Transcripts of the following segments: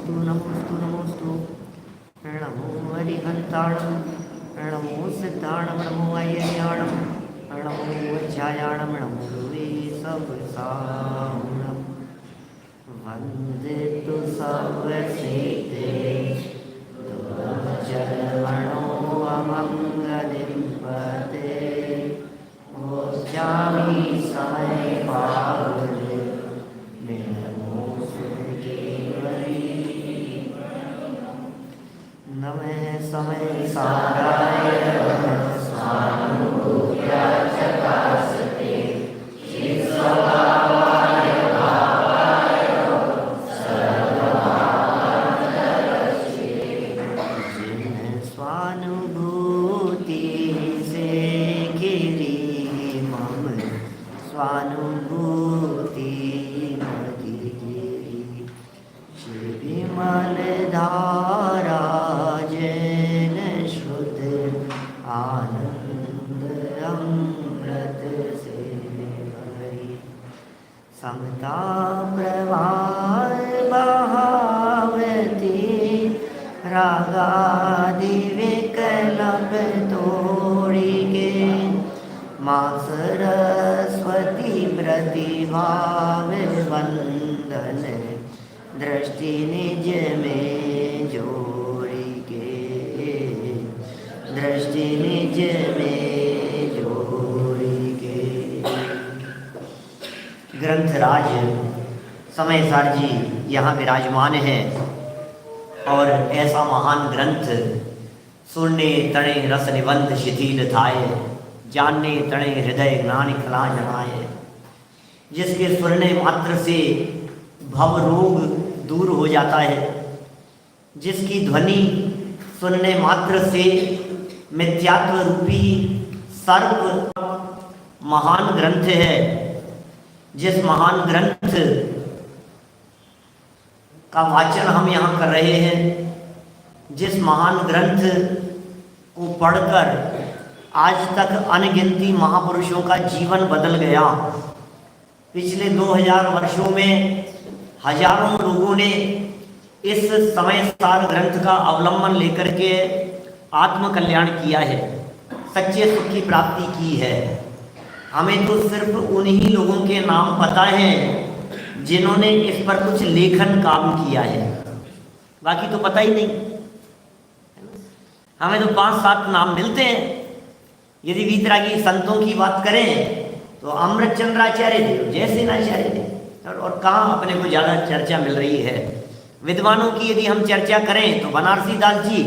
नमोस्तु नमोस्तु। नमो हरिहंताणं, नमो सिद्धाणं, नमो अय्याणं, नमो वज्रायाणं, नमो वेसवसाणं। वन्दे तु सर्वसिद्धे चरणो अमङ्गलिं पते। मोक्षामि समय पावने नमः समय साराय स्वानुभूत्या चकासते चित्स्वभावाय भावाय सर्वभावान्तरश्ये। जिन स्वानुभूति से गिरी मम स्वानुभूति मति गिरी। श्री विमल धारा आनंद अमृत से भरी। समता प्रवाह बहावती रागादि विकल्प तोड़ी के। माँ सरस्वती प्रतिभाव वंदन दृष्टि निज में जोड़ी के। दृष्टि निज में जोड़ी के। ग्रंथराज समयसार जी यहाँ विराजमान हैं और ऐसा महान ग्रंथ सुनने तणे रस निबंध शिथिल थाए। जानने तणे हृदय ज्ञान खला जनाए। जिसके सुनने मात्र से भव रोग दूर हो जाता है। जिसकी ध्वनि सुनने मात्र से मिथ्यात्व रूपी सर्प महान ग्रंथ है। जिस महान ग्रंथ का वाचन हम यहाँ कर रहे हैं, जिस महान ग्रंथ को पढ़कर आज तक अनगिनती महापुरुषों का जीवन बदल गया। पिछले 2000 वर्षों में हजारों लोगों ने इस समयसार ग्रंथ का अवलंबन लेकर के आत्म कल्याण किया है, सच्चे सुख की प्राप्ति की है। हमें तो सिर्फ उन्हीं लोगों के नाम पता है जिन्होंने इस पर कुछ लेखन काम किया है, बाकी तो पता ही नहीं। हमें तो 5-7 नाम मिलते हैं। यदि वीतरागी संतों की बात करें तो अमृतचंद्राचार्य देव, जयसेनाचार्य देव, और कहाँ अपने को ज़्यादा चर्चा मिल रही है। विद्वानों की यदि हम चर्चा करें तो बनारसी दास जी,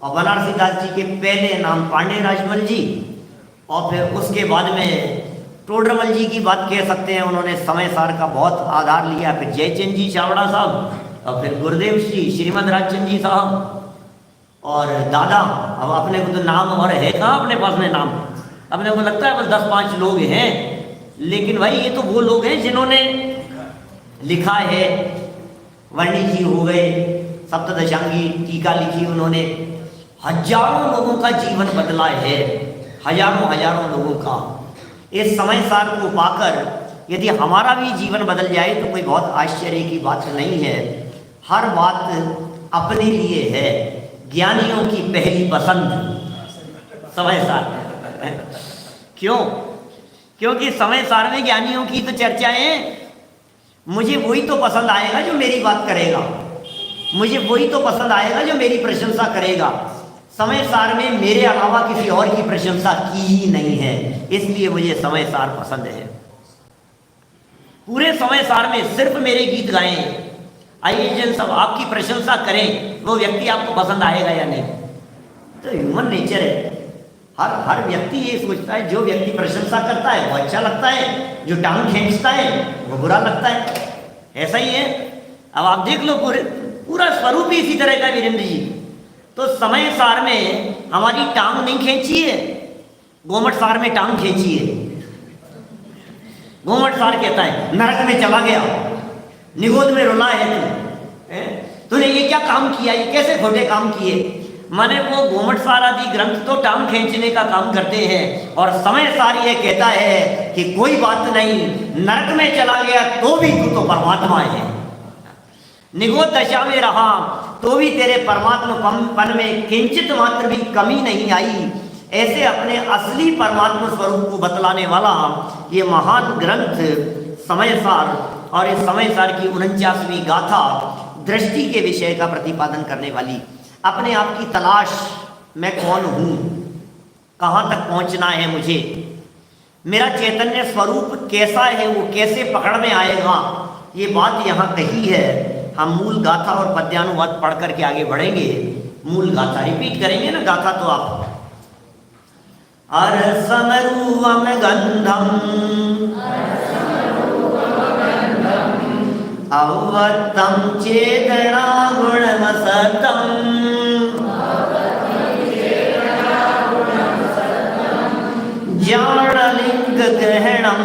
और बनारसी दास जी के पहले नाम पांडे राजमल जी, और फिर उसके बाद में टोडरमल जी की बात कह सकते हैं। उन्होंने समयसार का बहुत आधार लिया। फिर जयचंद जी चावड़ा साहब, और फिर गुरुदेव जी श्रीमद राजचंद जी साहब, और दादा। अब अपने को तो नाम और है कहाँ अपने पास में नाम। अपने को लगता है बस 10-5 लोग हैं, लेकिन भाई ये तो वो लोग हैं जिन्होंने लिखा है। वर्णी जी हो गए, सप्तदशांगी टीका लिखी उन्होंने। हजारों लोगों का जीवन बदला है, हजारों लोगों का। इस समयसार को पाकर यदि हमारा भी जीवन बदल जाए तो कोई बहुत आश्चर्य की बात नहीं है। हर बात अपने लिए है। ज्ञानियों की पहली पसंद समयसार। क्यों? क्योंकि समयसार में ज्ञानियों की तो चर्चाएं। मुझे वही तो पसंद आएगा जो मेरी बात करेगा, मुझे वही तो पसंद आएगा जो मेरी प्रशंसा करेगा। समयसार में मेरे अलावा किसी और की प्रशंसा की ही नहीं है, इसलिए मुझे समयसार पसंद है। पूरे समयसार में सिर्फ मेरे गीत गाएं, आइए जन सब आपकी प्रशंसा करें, वो व्यक्ति आपको पसंद आएगा या नहीं। तो ह्यूमन नेचर है। हर व्यक्ति ये सोचता है जो व्यक्ति प्रशंसा करता है वो अच्छा लगता है, जो टांग खींचता है वो बुरा लगता है। ऐसा ही है। अब आप देख लो पूरा स्वरूप ही इसी तरह का वीरेंद्र जी। तो समयसार में हमारी टांग नहीं खींची है, गोमट सार में टांग खींची है। गोमट सार कहता है नरक में चला गया, निगोद में रुला है तूने ये क्या काम किया, ये कैसे खोटे काम किए। माने वो घूमट सार आदि ग्रंथ तो टांग खींचने का काम करते हैं, और समयसार ये कहता है कि कोई बात नहीं, नरक में चला गया तो भी तू तो परमात्मा है। निगो दशा में रहा तो भी तेरे परमात्मपन में किंचित मात्र भी कमी नहीं आई। ऐसे अपने असली परमात्मा स्वरूप को बतलाने वाला ये महान ग्रंथ समयसार और इस समयसार की 49वीं गाथा दृष्टि के विषय का प्रतिपादन करने वाली, अपने आप की तलाश, मैं कौन हूँ, कहाँ तक पहुँचना है मुझे, मेरा चैतन्य स्वरूप कैसा है, वो कैसे पकड़ में आएगा, ये बात यहाँ कही है। हम मूल गाथा और पद्यानुवाद पढ़ करके आगे बढ़ेंगे। मूल गाथा रिपीट करेंगे ना गाथा तो आप। अरसमरूवम गंधम अवत्तम चेतना गुणमसतम ज्ञानलिंग ग्रहणम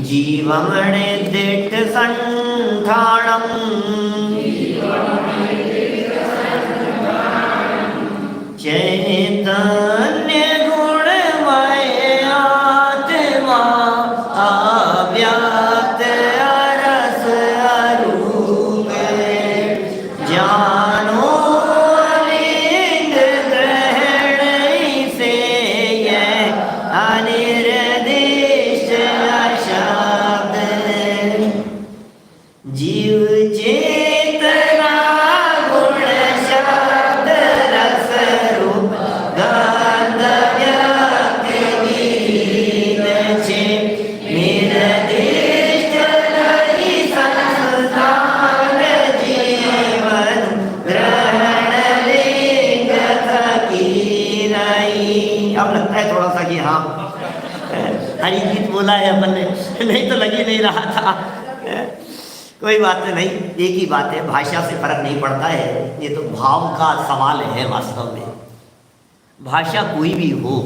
जीवमणे दिट्ठ संधानम चैतन्य गुणमय आत्मा अव्यक्त अरस अरूप जानो लिंग ग्रहण से यह अनिर्दिष्ट शब्द जीव चेतना गुण शब्द रस रूप गंध व्यक्त गीत छे निर्दिष्ट नहीं संस्थान जीवन ग्रहण लिंग थकी नहीं। अब लगता है थोड़ा सा कि हाँ हरी गीत बोला है अपन ने, नहीं तो लग ही नहीं रहा था। कोई बात नहीं, एक ही बात है, भाषा से फर्क नहीं पड़ता है। ये तो भाव का सवाल है वास्तव में। भाषा कोई भी हो,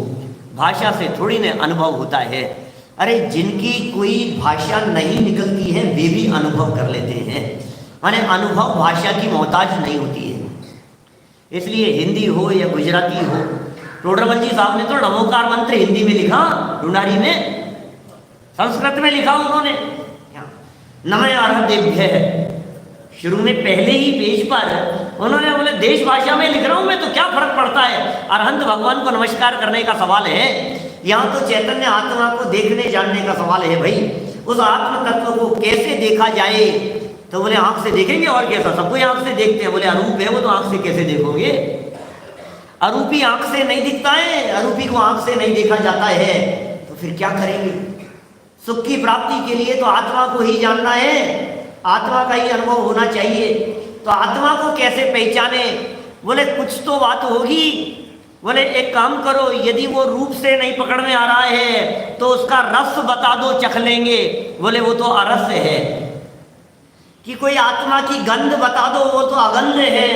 भाषा से थोड़ी ना अनुभव होता है। अरे जिनकी कोई भाषा नहीं निकलती है वे भी अनुभव कर लेते हैं, माने अनुभव भाषा की मोहताज नहीं होती है। इसलिए हिंदी हो या गुजराती हो, टोडरमल जी साहब ने तो नमोकार मंत्र हिंदी में लिखा, ढूंढारी में, संस्कृत में लिखा उन्होंने, नमः अर्हदेभ्यः, शुरू में पहले ही पेज पर उन्होंने बोले देश भाषा में लिख रहा हूं मैं तो क्या फर्क पड़ता है, अरहंत भगवान को नमस्कार करने का सवाल है। यहाँ तो चैतन्य आत्मा को देखने जानने का सवाल है भाई। उस आत्म तत्व को कैसे देखा जाए, तो बोले आंख से देखेंगे और कैसा, सबको आंख से देखते हैं। बोले अरूप है वो तो आंख से कैसे देखोगे, अरूपी आंख से नहीं दिखता है, अरूपी को आंख से नहीं देखा जाता है, तो फिर क्या करेंगे। सुख की प्राप्ति के लिए तो आत्मा को ही जानना है, आत्मा का ही अनुभव होना चाहिए। तो आत्मा को कैसे पहचाने, बोले कुछ तो बात होगी। बोले एक काम करो, यदि वो रूप से नहीं पकड़ में आ रहा है तो उसका रस बता दो, चख लेंगे। बोले वो तो अरस है। कि कोई आत्मा की गंध बता दो, वो तो अगंध है।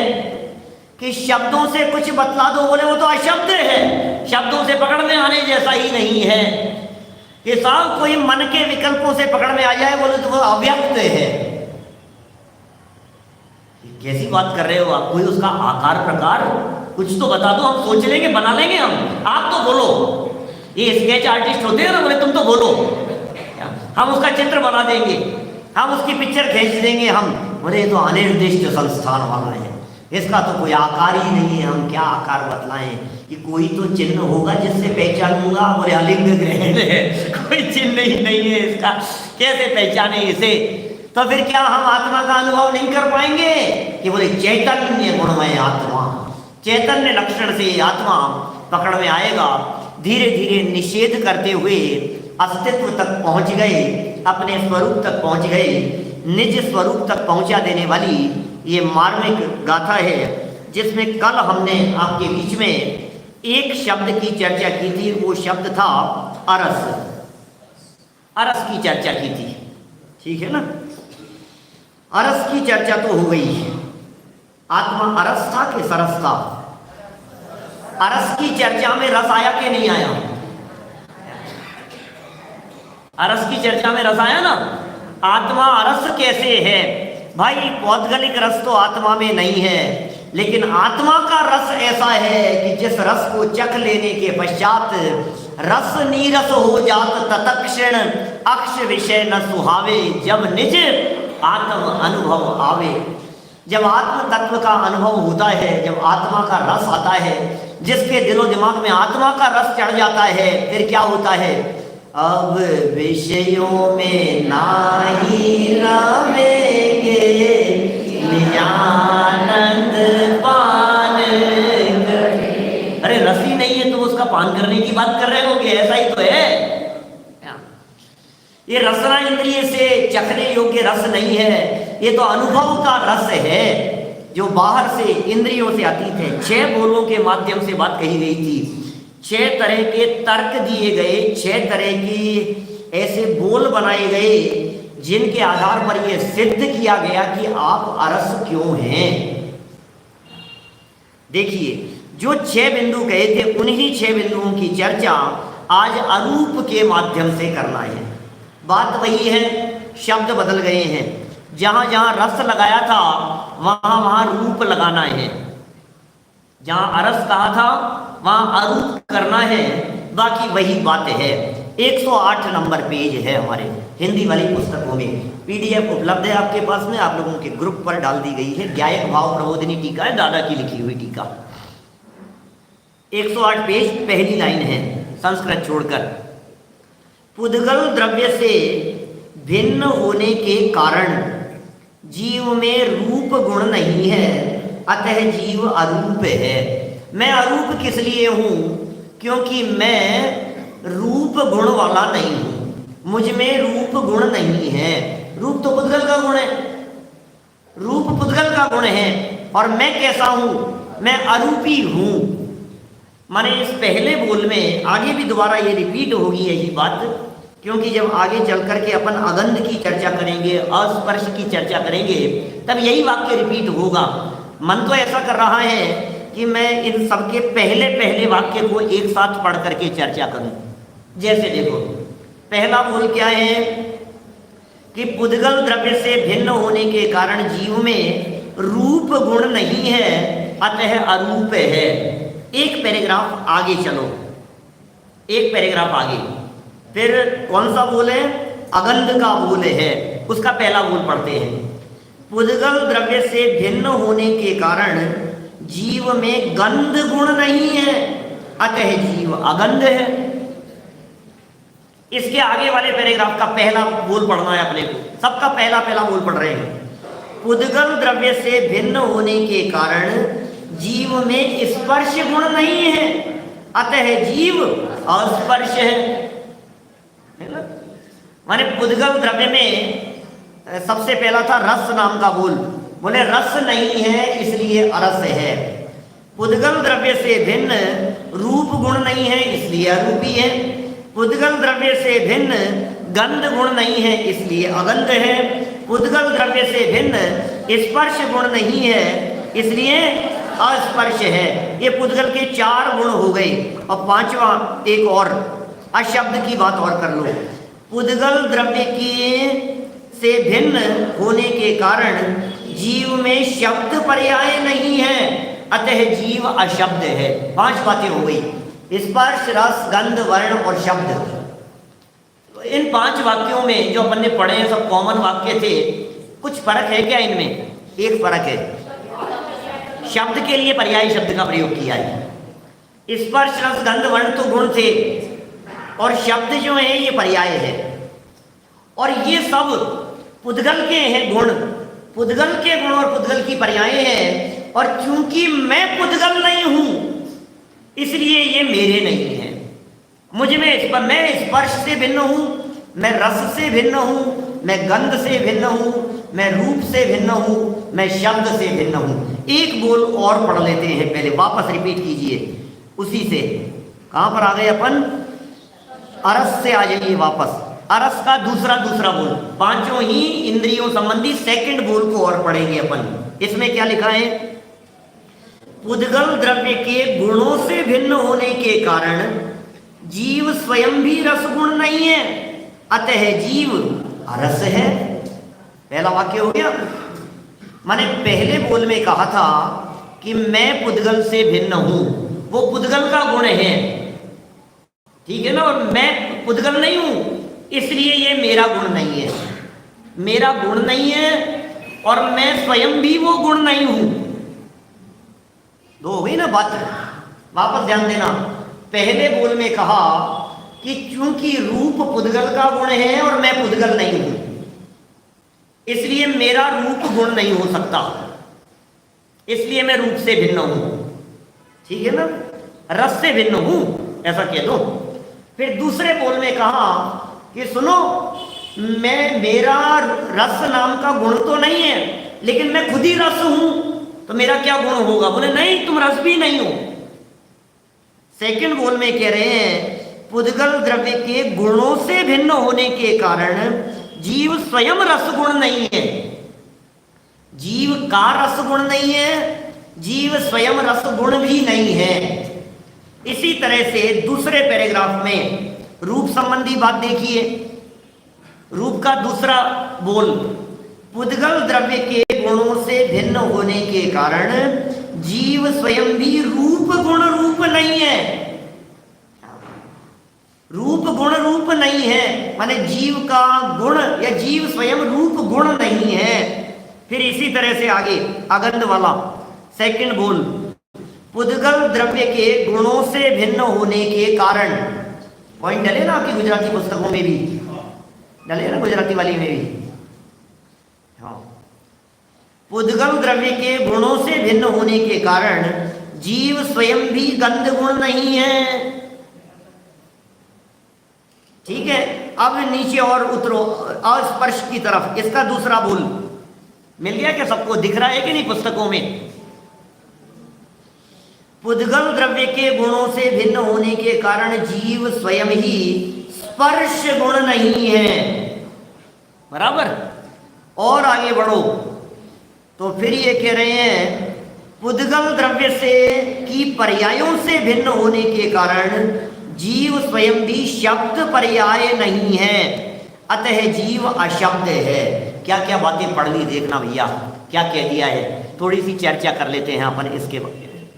कि शब्दों से कुछ बतला दो, बोले वो तो अशब्द है, शब्दों से पकड़ में आने जैसा ही नहीं है। कि साहब कोई मन के विकल्पों से पकड़ में आ जाए, बोले तो वो अव्यक्त है। कैसी बात कर रहे हो आप, कोई उसका आकार प्रकार कुछ तो बता दो, हम सोच लेंगे, बना लेंगे हम, आप तो बोलो। ये स्केच आर्टिस्ट होते हैं ना, बोले तुम तो बोलो, हम उसका चित्र बना देंगे, हम उसकी पिक्चर खींच देंगे हम। बोले तो अनिर्दिष्ट संस्थान वाला है, इसका तो कोई आकार ही नहीं है, हम क्या आकार बतलाएं। कि कोई तो चिन्ह होगा जिससे पहचानूंगा, बोले अलिंग ग्रहण है, कोई चिन्ह ही नहीं है इसका, कैसे पहचाने इसे। तो फिर क्या हम आत्मा का अनुभव नहीं कर पाएंगे। कि बोले चैतन्य गुणमय आत्मा, चैतन्य लक्षण से आत्मा पकड़ में आएगा। धीरे धीरे निषेध करते हुए अस्तित्व तक पहुंच गए, अपने स्वरूप तक पहुंच गए, निज स्वरूप तक पहुंचा देने वाली ये मार्मिक गाथा है। जिसमें कल हमने आपके बीच में एक शब्द की चर्चा की थी, वो शब्द था अरस। अरस की चर्चा की थी, ठीक है ना। अरस की चर्चा तो हो गई। आत्मा अरस था कि सरस था। अरस की चर्चा में रस आया कि नहीं आया। अरस की चर्चा में रस आया ना। आत्मा अरस कैसे है भाई, पौद्गलिक रस तो आत्मा में नहीं है, लेकिन आत्मा का रस ऐसा है कि जिस रस को चख लेने के पश्चात रस नीरस हो जात तत्क्षण, अक्ष विषय न सुहावे, जब निज आत्म अनुभव आवे। जब आत्म तत्व का अनुभव होता है, जब आत्मा का रस आता है, जिसके दिलो दिमाग में आत्मा का रस चढ़ जाता है, फिर क्या होता है? अब विषयों में नाही रमेंगे, निजानंद पान करे। अरे रस ही नहीं है तो उसका पान करने की बात कर रहे हो कि ऐसा ही तो है। ये रसना इंद्रिय से चखने योग्य रस नहीं है, ये तो अनुभव का रस है जो बाहर से इंद्रियों से अतीत है। 6 बोलों के माध्यम से बात कही गई थी, 6 तरह के तर्क दिए गए, 6 तरह की ऐसे बोल बनाए गए जिनके आधार पर यह सिद्ध किया गया कि आप अरस क्यों हैं। देखिए, जो 6 बिंदु कहे थे, उन्हीं 6 बिंदुओं की चर्चा आज अरूप के माध्यम से करना है। बात वही है, शब्द बदल गए हैं। जहां जहां रस लगाया था वहां वहां रूप लगाना है। जहां अरस कहा था वहां अरूप करना है। बाकी वही बात है। 108 नंबर पेज है हमारे हिंदी वाली पुस्तकों में। PDF उपलब्ध है आपके पास में, आप लोगों के ग्रुप पर डाल दी गई है। गायक भाव प्रबोधिनी टीका है, दादा की लिखी हुई टीका। 108 पेज, पहली लाइन है संस्कृत छोड़कर। पुद्गल द्रव्य से भिन्न होने के कारण जीव में रूप गुण नहीं है, अतः जीव अरूप है। मैं अरूप किस लिए हूं? क्योंकि मैं रूप गुण वाला नहीं हूं, मुझ में रूप गुण नहीं है। रूप तो पुद्गल का गुण है, रूप पुद्गल का गुण है। और मैं कैसा हूं? मैं अरूपी हूं। माने इस पहले बोल में आगे भी दोबारा ये रिपीट होगी यही बात, क्योंकि जब आगे चल करके अपन अगंध की चर्चा करेंगे, अस्पर्श की चर्चा करेंगे, तब यही वाक्य रिपीट होगा। मन तो ऐसा कर रहा है कि मैं इन सबके पहले पहले वाक्य को एक साथ पढ़ करके चर्चा करूं। जैसे देखो, पहला बोल क्या है कि पुद्गल द्रव्य से भिन्न होने के कारण जीव में रूप गुण नहीं है, अतः अरूप है। एक पैराग्राफ आगे चलो, एक पैराग्राफ आगे, फिर कौन सा बोल है? अगंध का बोल है, उसका पहला बोल पढ़ते हैं। पुद्गल द्रव्य से भिन्न होने के कारण जीव में गंध गुण नहीं है, अतः जीव अगंध है। इसके आगे वाले पैराग्राफ का पहला बोल पढ़ना है अपने को, सबका पहला पहला बोल पढ़ रहे हैं। पुद्गल द्रव्य से भिन्न होने के कारण जीव में स्पर्श गुण नहीं है, अतः जीव अस्पर्श है। माने पुद्गल द्रव्य में सबसे पहला था रस नाम का बोल, बोले रस नहीं है इसलिए अरस है। पुद्गल द्रव्य से भिन्न रूप गुण नहीं है इसलिए अरूपी है। पुद्गल द्रव्य से भिन्न गंध गुण नहीं है इसलिए अगंध है। पुद्गल द्रव्य से भिन्न स्पर्श गुण नहीं है इसलिए अस्पर्श है। ये पुद्गल के 4 गुण हो गए। और 5वां एक और अशब्द की बात और कर लो। पुद्गल द्रव्य की से भिन्न होने के कारण जीव में शब्द पर्याय नहीं है, अतः जीव अशब्द है। 5 बातें हो गई, स्पर्श, रस, गंध, वर्ण और शब्द। तो इन 5 वाक्यों में जो अपन ने पढ़े हैं सब कॉमन वाक्य थे। कुछ फर्क है क्या इनमें? एक फर्क है, शब्द के लिए पर्याय शब्द का प्रयोग किया है। स्पर्श, रस, गंध, वर्ण तो गुण थे और शब्द जो है ये पर्याय है। और ये सब पुद्गल के हैं गुण, पुद्गल के गुण और पुद्गल की पर्याय हैं। और चूंकि मैं पुद्गल नहीं हूं इसलिए ये मेरे नहीं है। मुझ में मैं स्पर्श से भिन्न हूं, मैं रस से भिन्न हूं, मैं गंध से भिन्न हूं, मैं रूप से भिन्न हूं, मैं शब्द से भिन्न हूं। एक बोल और पढ़ लेते हैं पहले, वापस रिपीट कीजिए उसी से। कहां पर आ गए अपन? अरस से आ जाइए वापस। अरस का दूसरा बोल, 5 ही इंद्रियों संबंधी सेकंड बोल को और पढ़ेंगे अपन। इसमें क्या लिखा है? पुद्गल द्रव्य के गुणों से भिन्न होने के कारण जीव स्वयं भी रस गुण नहीं है, अतः जीव अरस है। पहला वाक्य हो गया। मैंने पहले बोल में कहा था कि मैं पुद्गल से भिन्न हूं, वो पुद्गल का गुण है। ठीक है ना। और मैं पुद्गल नहीं हूं, इसलिए ये मेरा गुण नहीं है, मेरा गुण नहीं है, और मैं स्वयं भी वो गुण नहीं हूं। दो हो गई ना बात। वापस ध्यान देना, पहले बोल में कहा कि चूंकि रूप पुद्गल का गुण है और मैं पुद्गल नहीं हूं, इसलिए मेरा रूप गुण नहीं हो सकता, इसलिए मैं रूप से भिन्न हूं। ठीक है ना, रस से भिन्न हूं, ऐसा कह दो। फिर दूसरे बोल में कहा कि सुनो, मेरा रस नाम का गुण तो नहीं है, लेकिन मैं खुद ही रस हूं, तो मेरा क्या गुण होगा? बोले नहीं, तुम रस भी नहीं हो। सेकंड बोल में कह रहे हैं पुद्गल द्रव्य के गुणों से भिन्न होने के कारण जीव स्वयं रस गुण नहीं है, जीव का रस गुण नहीं है, जीव स्वयं रस गुण भी नहीं है। इसी तरह से दूसरे पैराग्राफ में रूप संबंधी बात देखिए, रूप का दूसरा बोल, पुद्गल द्रव्य के गुणों से भिन्न होने के कारण जीव स्वयं भी रूप गुण रूप नहीं है, रूप गुण रूप नहीं है, माने जीव का गुण या जीव स्वयं रूप गुण नहीं है। फिर इसी तरह से आगे अगंध वाला सेकंड बोल, पुद्गल द्रव्य के गुणों से भिन्न होने के कारण, पॉइंट डले ना आपकी गुजराती पुस्तकों में भी डले ना, गुजराती वाली में भी। हाँ, पुद्गल द्रव्य के गुणों से भिन्न होने के कारण जीव स्वयं भी गंध गुण नहीं है। ठीक है, अब नीचे और उतरो अस्पर्श की तरफ, इसका दूसरा बोल मिल गया क्या? सबको दिख रहा है कि नहीं पुस्तकों में? पुद्गल द्रव्य के गुणों से भिन्न होने के कारण जीव स्वयं ही स्पर्श गुण नहीं है, बराबर। और आगे बढ़ो तो फिर ये कह रहे हैं पुद्गल द्रव्य से की पर्यायों से भिन्न होने के कारण जीव स्वयं भी शब्द पर्याय नहीं है, अतः जीव अशब्द है। क्या क्या बातें पढ़ ली देखना भैया, क्या कह दिया है, थोड़ी सी चर्चा कर लेते हैं अपन इसके बारे में।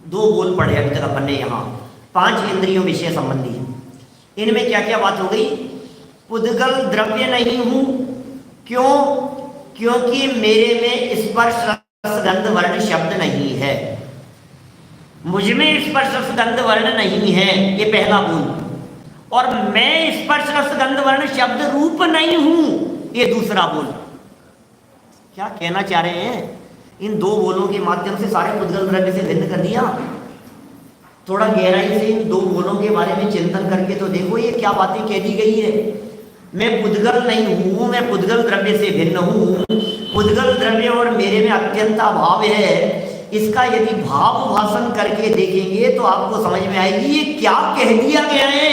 दो बोल पढ़े अभी तक अपन ने यहाँ, 5 इंद्रियों विषय संबंधी। इनमें क्या क्या बात हो गई? पुद्गल द्रव्य नहीं हूं, क्यों? क्योंकि मेरे में स्पर्श रस गंध वर्ण शब्द नहीं है, मुझमें स्पर्श रस गंध वर्ण नहीं है, ये पहला बोल। और मैं स्पर्श रस गंध वर्ण शब्द रूप नहीं हूं, ये दूसरा बोल। क्या कहना चाह रहे हैं? इन दो बोलों के माध्यम से सारे पुद्गल द्रव्य से भिन्न कर दिया। थोड़ा गहराई से इन दो बोलों के बारे में चिंतन करके तो देखो ये क्या बातें कह दी गई है। मैं पुद्गल नहीं हूं, मैं पुद्गल द्रव्य से भिन्न हूं, पुद्गल द्रव्य और मेरे में अत्यंत अभाव है। इसका यदि भाव भाषण करके देखेंगे तो आपको समझ में आएगी ये क्या कह दिया गया है।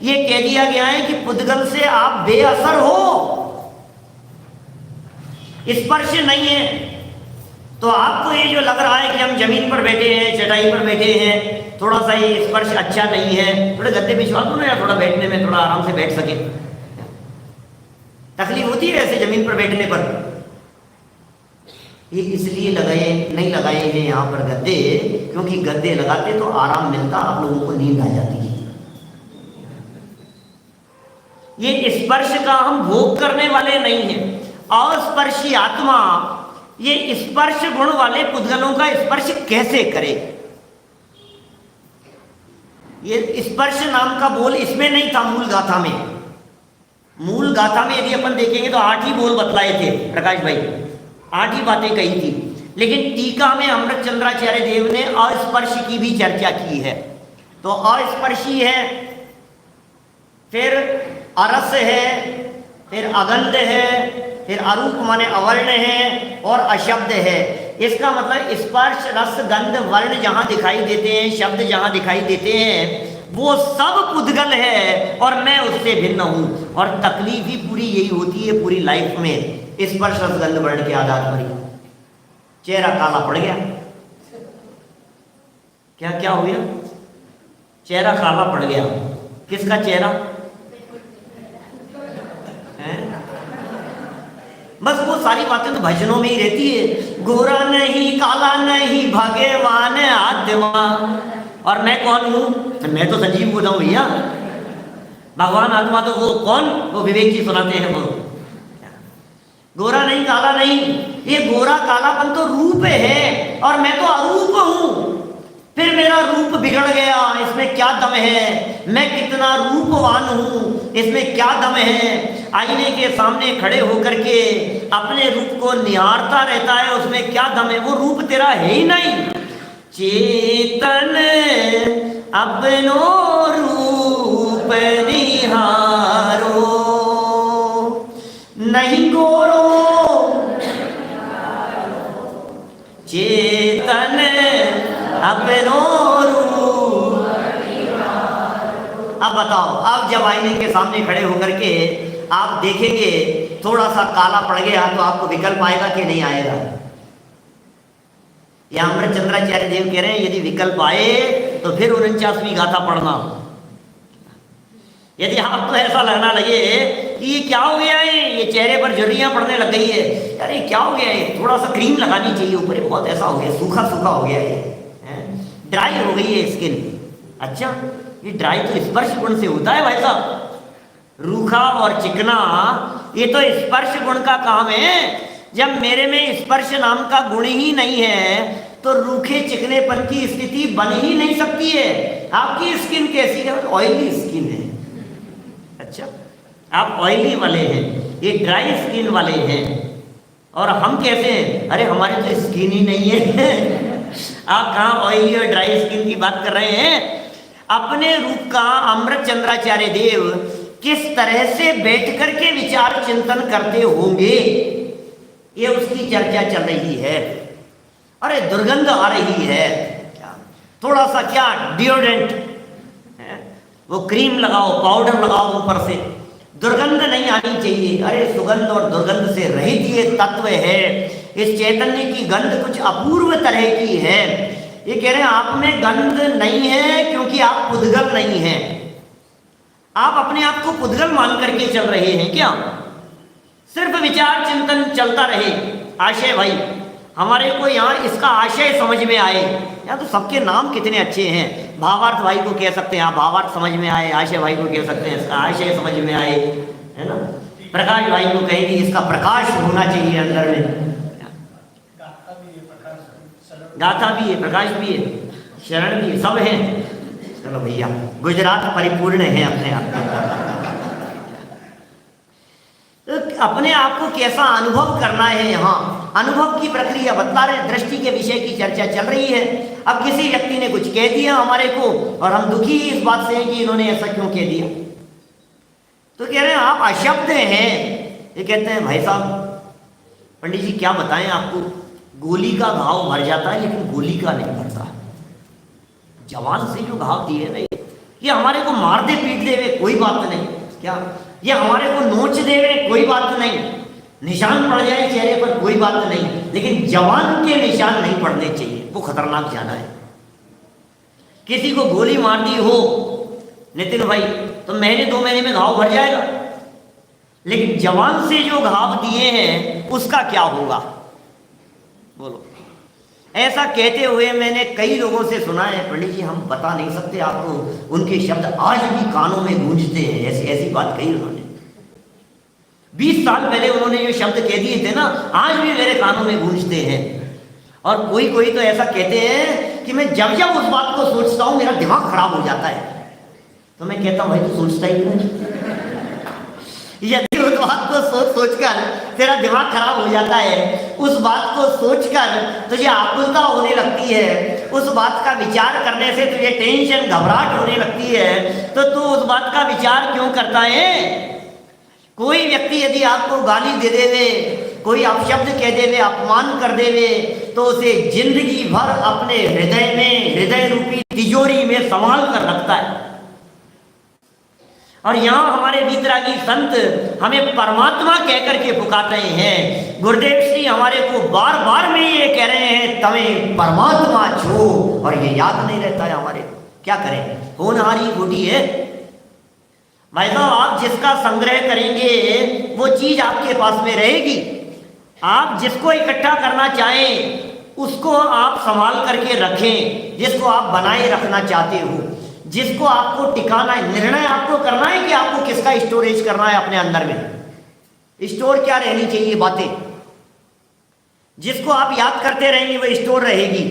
ये कह दिया गया है कि पुद्गल से आप बेअसर हो, स्पर्श नहीं है। तो आपको ये जो लग रहा है कि हम जमीन पर बैठे हैं, चटाई पर बैठे हैं, थोड़ा सा ये स्पर्श अच्छा नहीं है, थोड़े गद्दे बिछवा दो ना, या थोड़ा बैठने में थोड़ा आराम से बैठ सके। तकलीफ होती है ऐसे जमीन पर बैठने पर। ये इसलिए नहीं लगाए हैं यहाँ पर गद्दे, क्योंकि गद्दे लगाते तो आराम मिलता, आप लोगों को नींद आ जाती है। ये स्पर्श का हम भोग करने वाले नहीं हैं। अस्पर्शी आत्मा ये स्पर्श गुण वाले पुद्गलों का स्पर्श कैसे करे? ये स्पर्श नाम का बोल इसमें नहीं था मूल गाथा में। मूल गाथा में यदि अपन देखेंगे तो 8 ही बोल बतलाए थे प्रकाश भाई, 8 ही बातें कही थी। लेकिन टीका में अमृत चंद्राचार्य देव ने अस्पर्श की भी चर्चा की है। तो अस्पर्शी है, फिर अरस है, फिर अगंध है, फिर अरूप माने अवर्ण है, और अशब्द है। इसका मतलब स्पर्श रस गंध वर्ण जहां दिखाई देते हैं, शब्द जहां दिखाई देते हैं, वो सब पुद्गल है और मैं उससे भिन्न हूं। और तकलीफ ही पूरी यही होती है पूरी लाइफ में, स्पर्श रस गंध वर्ण के आधार पर ही। चेहरा काला पड़ गया, क्या क्या हो गया? चेहरा काला पड़ गया। किसका चेहरा है? बस वो सारी बातें तो भजनों में ही रहती है। गोरा नहीं काला नहीं भगवान आत्मा, और मैं कौन हूं? मैं तो संजीव बोल रहा हूँ भैया, भगवान आत्मा तो वो कौन, वो विवेक जी सुनाते हैं। वो गोरा नहीं काला नहीं, ये गोरा कालापन तो रूप है और मैं तो अरूप हूं। फिर मेरा रूप बिगड़ गया, इसमें क्या दम है? मैं कितना रूपवान हूं, इसमें क्या दम है? आईने के सामने खड़े होकर के अपने रूप को निहारता रहता है, उसमें क्या दम है? वो रूप तेरा है ही नहीं। चेतन अपनो रूप निहारो, नहीं गोरो चेतन अपनो रूप। अब बताओ, अब जब आईने के सामने खड़े होकर के आप देखेंगे थोड़ा सा काला पड़ गया तो आपको विकल्प आएगा कि नहीं आएगा? या अमृतचंद्राचार्य देव कह रहे हैं यदि विकल्प आए तो फिर 49वीं गाथा पढ़ना। यदि आपको ऐसा लगना लगे कि ये क्या हो गया है, ये चेहरे पर झुर्रियां पड़ने लग गई है, यार ये क्या हो गया है, थोड़ा सा क्रीम लगानी चाहिए ऊपर, बहुत ऐसा हो गया, सूखा सूखा हो गया है, ड्राई हो गई है स्किन। अच्छा, ये ड्राई तो स्पर्श गुण से होता है भाई साहब। रूखा और चिकना ये तो स्पर्श गुण का काम है। जब मेरे में स्पर्श नाम का गुण ही नहीं है तो रूखे चिकनेपन की स्थिति बन ही नहीं सकती है। आपकी स्किन कैसी है? ऑयली स्किन है। अच्छा, आप ऑयली वाले हैं, ये ड्राई स्किन वाले हैं। और हम कैसे हैं? अरे हमारी तो स्किन ही नहीं है। आप कहाँ ऑयली और ड्राई स्किन की बात कर रहे हैं? अपने रूप का अमृतचंद्राचार्य देव किस तरह से बैठ करके विचार चिंतन करते होंगे, ये उसकी चर्चा चल रही है। अरे दुर्गंध आ रही है, थोड़ा सा क्या डिओड्रेंट है, वो क्रीम लगाओ, पाउडर लगाओ ऊपर से, दुर्गंध नहीं आनी चाहिए। अरे सुगंध और दुर्गंध से रहित ये तत्व है। इस चैतन्य की गंध कुछ अपूर्व तरह की है। ये कह रहे हैं आप में गंध नहीं है क्योंकि आप पुद्गल नहीं हैं। आप अपने आप को पुद्गल मान करके चल रहे हैं क्या? सिर्फ विचार चिंतन चलता रहे। आशय भाई, हमारे को यहाँ इसका आशय समझ में आए। यहाँ तो सबके नाम कितने अच्छे हैं। भावार्थ भाई को कह सकते हैं आप, भावार्थ समझ में आए। आशय भाई को कह सकते हैं इसका आशय समझ में आए, है ना। प्रकाश भाई को कहेंगे इसका प्रकाश होना चाहिए अंदर में। गाथा भी है, प्रकाश भी है, शरण भी है, सब है। चलो भैया, गुजरात परिपूर्ण है अपने आप में। तो अपने आप को कैसा अनुभव करना है, यहाँ अनुभव की प्रक्रिया बता रहे। दृष्टि के विषय की चर्चा चल रही है। अब किसी व्यक्ति ने कुछ कह दिया हमारे को और हम दुखी इस बात से हैं कि इन्होंने ऐसा क्यों कह दिया। तो कह रहे हैं आप अशब्द हैं। ये कहते हैं भाई साहब पंडित जी क्या बताएं आपको, गोली का घाव मर जाता है लेकिन गोली का नहीं मरता। जवान से जो घाव दिए ना, ये हमारे को मार दे पीट दे वे कोई बात नहीं, क्या ये हमारे को नोच दे वे कोई बात नहीं, निशान पड़ जाए चेहरे पर कोई बात नहीं, लेकिन जवान के निशान नहीं पड़ने चाहिए, वो खतरनाक ज्यादा है। किसी को गोली मार दी हो नितिन भाई तो महीने 2 महीने में घाव भर जाएगा, लेकिन जवान से जो घाव दिए हैं उसका क्या होगा बोलो। ऐसा कहते हुए मैंने कई लोगों से सुना है, पंडित जी हम बता नहीं सकते आपको, उनके शब्द आज भी कानों में गूंजते हैं। ऐसी ऐसी बात कही उन्होंने। 20 साल पहले उन्होंने जो शब्द कह दिए थे ना, आज भी मेरे कानों में गूंजते हैं। और कोई कोई तो ऐसा कहते हैं कि मैं जब जब उस बात को सोचता हूं मेरा दिमाग खराब हो जाता है। तो मैं कहता हूं भाई तू सोचता ही नहीं, यदि उस बात को सोचकर तेरा दिमाग खराब हो जाता है, उस बात को सोचकर तुझे आकुलता होने लगती है, उस बात का विचार करने से तुझे टेंशन घबराहट होने लगती है, तो तू उस बात का विचार क्यों करता है। कोई व्यक्ति यदि आपको गाली दे देवे, कोई अपशब्द कह देवे, अपमान कर देवे, तो उसे जिंदगी भर अपने हृदय में, हृदय रूपी तिजोरी में संभाल कर रखता है। और यहाँ हमारे वीतरागी संत हमें परमात्मा कह करके पुकार रहे हैं। गुरुदेव श्री हमारे को बार बार में ये कह रहे हैं तमें परमात्मा छो, और ये याद नहीं रहता है हमारे को। क्या करें, होनहारी बूढ़ी है भाई साहब। आप जिसका संग्रह करेंगे वो चीज आपके पास में रहेगी। आप जिसको इकट्ठा करना चाहें उसको आप संभाल करके रखें, जिसको आप बनाए रखना चाहते हो। जिसको आपको टिकाना है। निर्णय आपको करना है कि आपको किसका स्टोरेज करना है अपने अंदर में, स्टोर क्या रहनी चाहिए बातें। जिसको आप याद करते रहेंगे वो स्टोर रहेगी।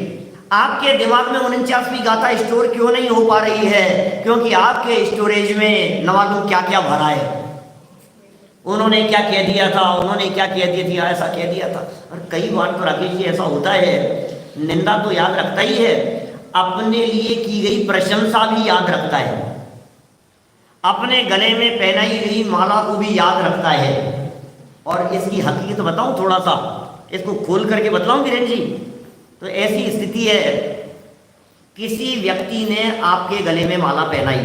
आपके दिमाग में 49वीं गाथा स्टोर क्यों नहीं हो पा रही है? क्योंकि आपके स्टोरेज में न मालूम क्या क्या भरा है। उन्होंने क्या कह दिया था, उन्होंने क्या कह दिया था, ऐसा कह दिया था। और कई बार तो राकेश जी ऐसा होता है, निंदा तो याद रखता ही है, अपने लिए की गई प्रशंसा भी याद रखता है, अपने गले में पहनाई गई माला को भी याद रखता है। और इसकी हकीकत बताऊं, थोड़ा सा इसको खोल करके बतलाऊं वीरेन जी। तो ऐसी स्थिति है, किसी व्यक्ति ने आपके गले में माला पहनाई,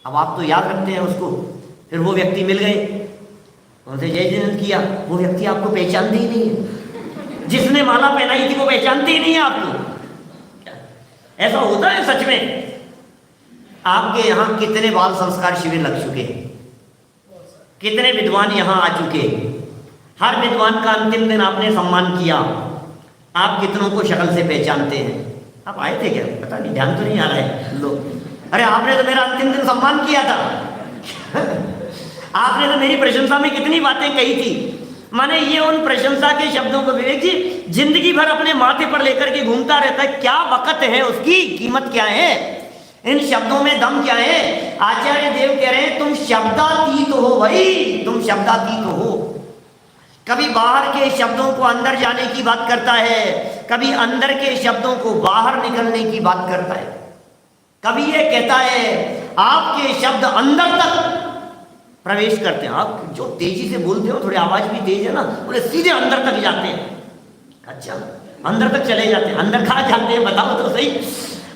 अब आप तो याद रखते हैं उसको, फिर वो व्यक्ति मिल गए, उनसे जय जयंत किया, वो व्यक्ति आपको पहचानते ही नहीं है। जिसने माला पहनाई थी वो पहचानते ही नहीं है आपको। ऐसा होता है सच में। आपके यहाँ कितने बाल संस्कार शिविर लग चुके हैं, कितने विद्वान यहाँ आ चुके, हर विद्वान का अंतिम दिन आपने सम्मान किया। आप कितनों को शक्ल से पहचानते हैं? आप आए थे क्या? पता नहीं, ध्यान तो नहीं आ रहा है लो। अरे आपने तो मेरा अंतिम दिन सम्मान किया था। आपने तो मेरी प्रशंसा में कितनी बातें कही थी। माने ये उन प्रशंसा के शब्दों को विवेक जी जिंदगी भर अपने माथे पर लेकर के घूमता रहता है। क्या वक़्त है, उसकी कीमत क्या है, इन शब्दों में दम क्या है। आचार्य देव कह रहे हैं तुम शब्दातीत हो भाई, तुम शब्दातीत हो। कभी बाहर के शब्दों को अंदर जाने की बात करता है, कभी अंदर के शब्दों को बाहर निकलने की बात करता है। कभी ये कहता है आपके शब्द अंदर तक प्रवेश करते हैं। आप जो तेजी से बोलते हो, थोड़ी आवाज भी तेज है ना, बोले सीधे अंदर तक जाते हैं। अच्छा, अंदर तक चले जाते हैं। अंदर कहाँ जाते हैं बताओ तो सही?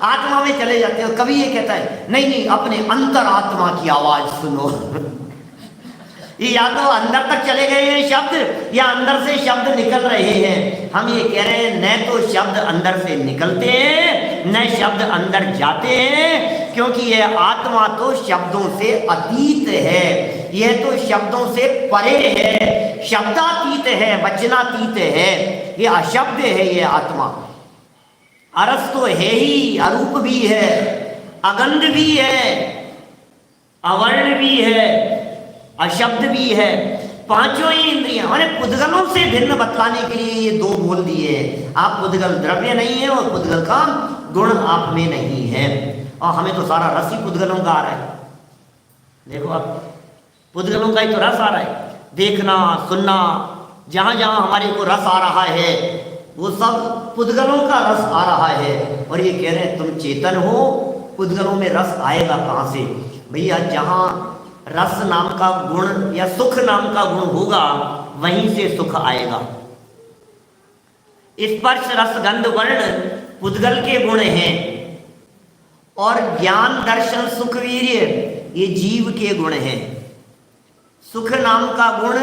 आत्मा में चले जाते हैं। कभी ये कहता है नहीं नहीं, अपने अंतर आत्मा की आवाज सुनो। ये या तो अंदर तक चले गए हैं शब्द, या अंदर से शब्द निकल रहे हैं। हम ये कह रहे हैं न तो शब्द अंदर से निकलते हैं, न शब्द अंदर जाते हैं, क्योंकि यह आत्मा तो शब्दों से अतीत है, यह तो शब्दों से परे है, शब्दातीत है, वचनातीत है, ये अशब्द है। ये आत्मा अरस तो है ही, अरूप भी है, अगंध भी है, अवर्ण भी है, अशब्द भी है। पांचों ही इंद्रियां माने पुद्गलों से भिन्न बतलाने के लिए ये दो बोल दिए। आप पुद्गल द्रव्य नहीं है और पुद्गल का गुण आप में नहीं है। और हमें तो सारा रस ही पुद्गलों का आ रहा है। देखो आप, पुद्गलों का ही तो रस आ रहा है। देखना सुनना, जहां जहां हमारे को रस आ रहा है वो सब पुद्गलों का रस आ रहा है। और ये कह रहे हैं तुम चेतन हो, पुद्गलों में रस आएगा कहां से? भैया जहां रस नाम का गुण या सुख नाम का गुण होगा वहीं से सुख आएगा। स्पर्श रस गंध वर्ण पुद्गल के गुण हैं, और ज्ञान दर्शन सुख वीर्य ये जीव के गुण हैं। सुख नाम का गुण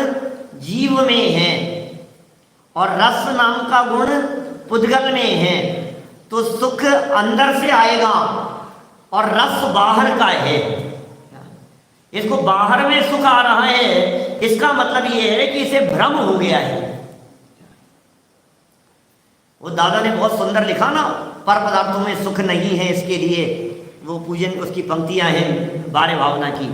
जीव में है और रस नाम का गुण पुद्गल में है। तो सुख अंदर से आएगा और रस बाहर का है। इसको बाहर में सुख आ रहा है, इसका मतलब यह है कि इसे भ्रम हो गया है। वो दादा ने बहुत सुंदर लिखा ना, पर पदार्थों में सुख नहीं है, इसके लिए वो पूजन उसकी पंक्तियां हैं बारे भावना की।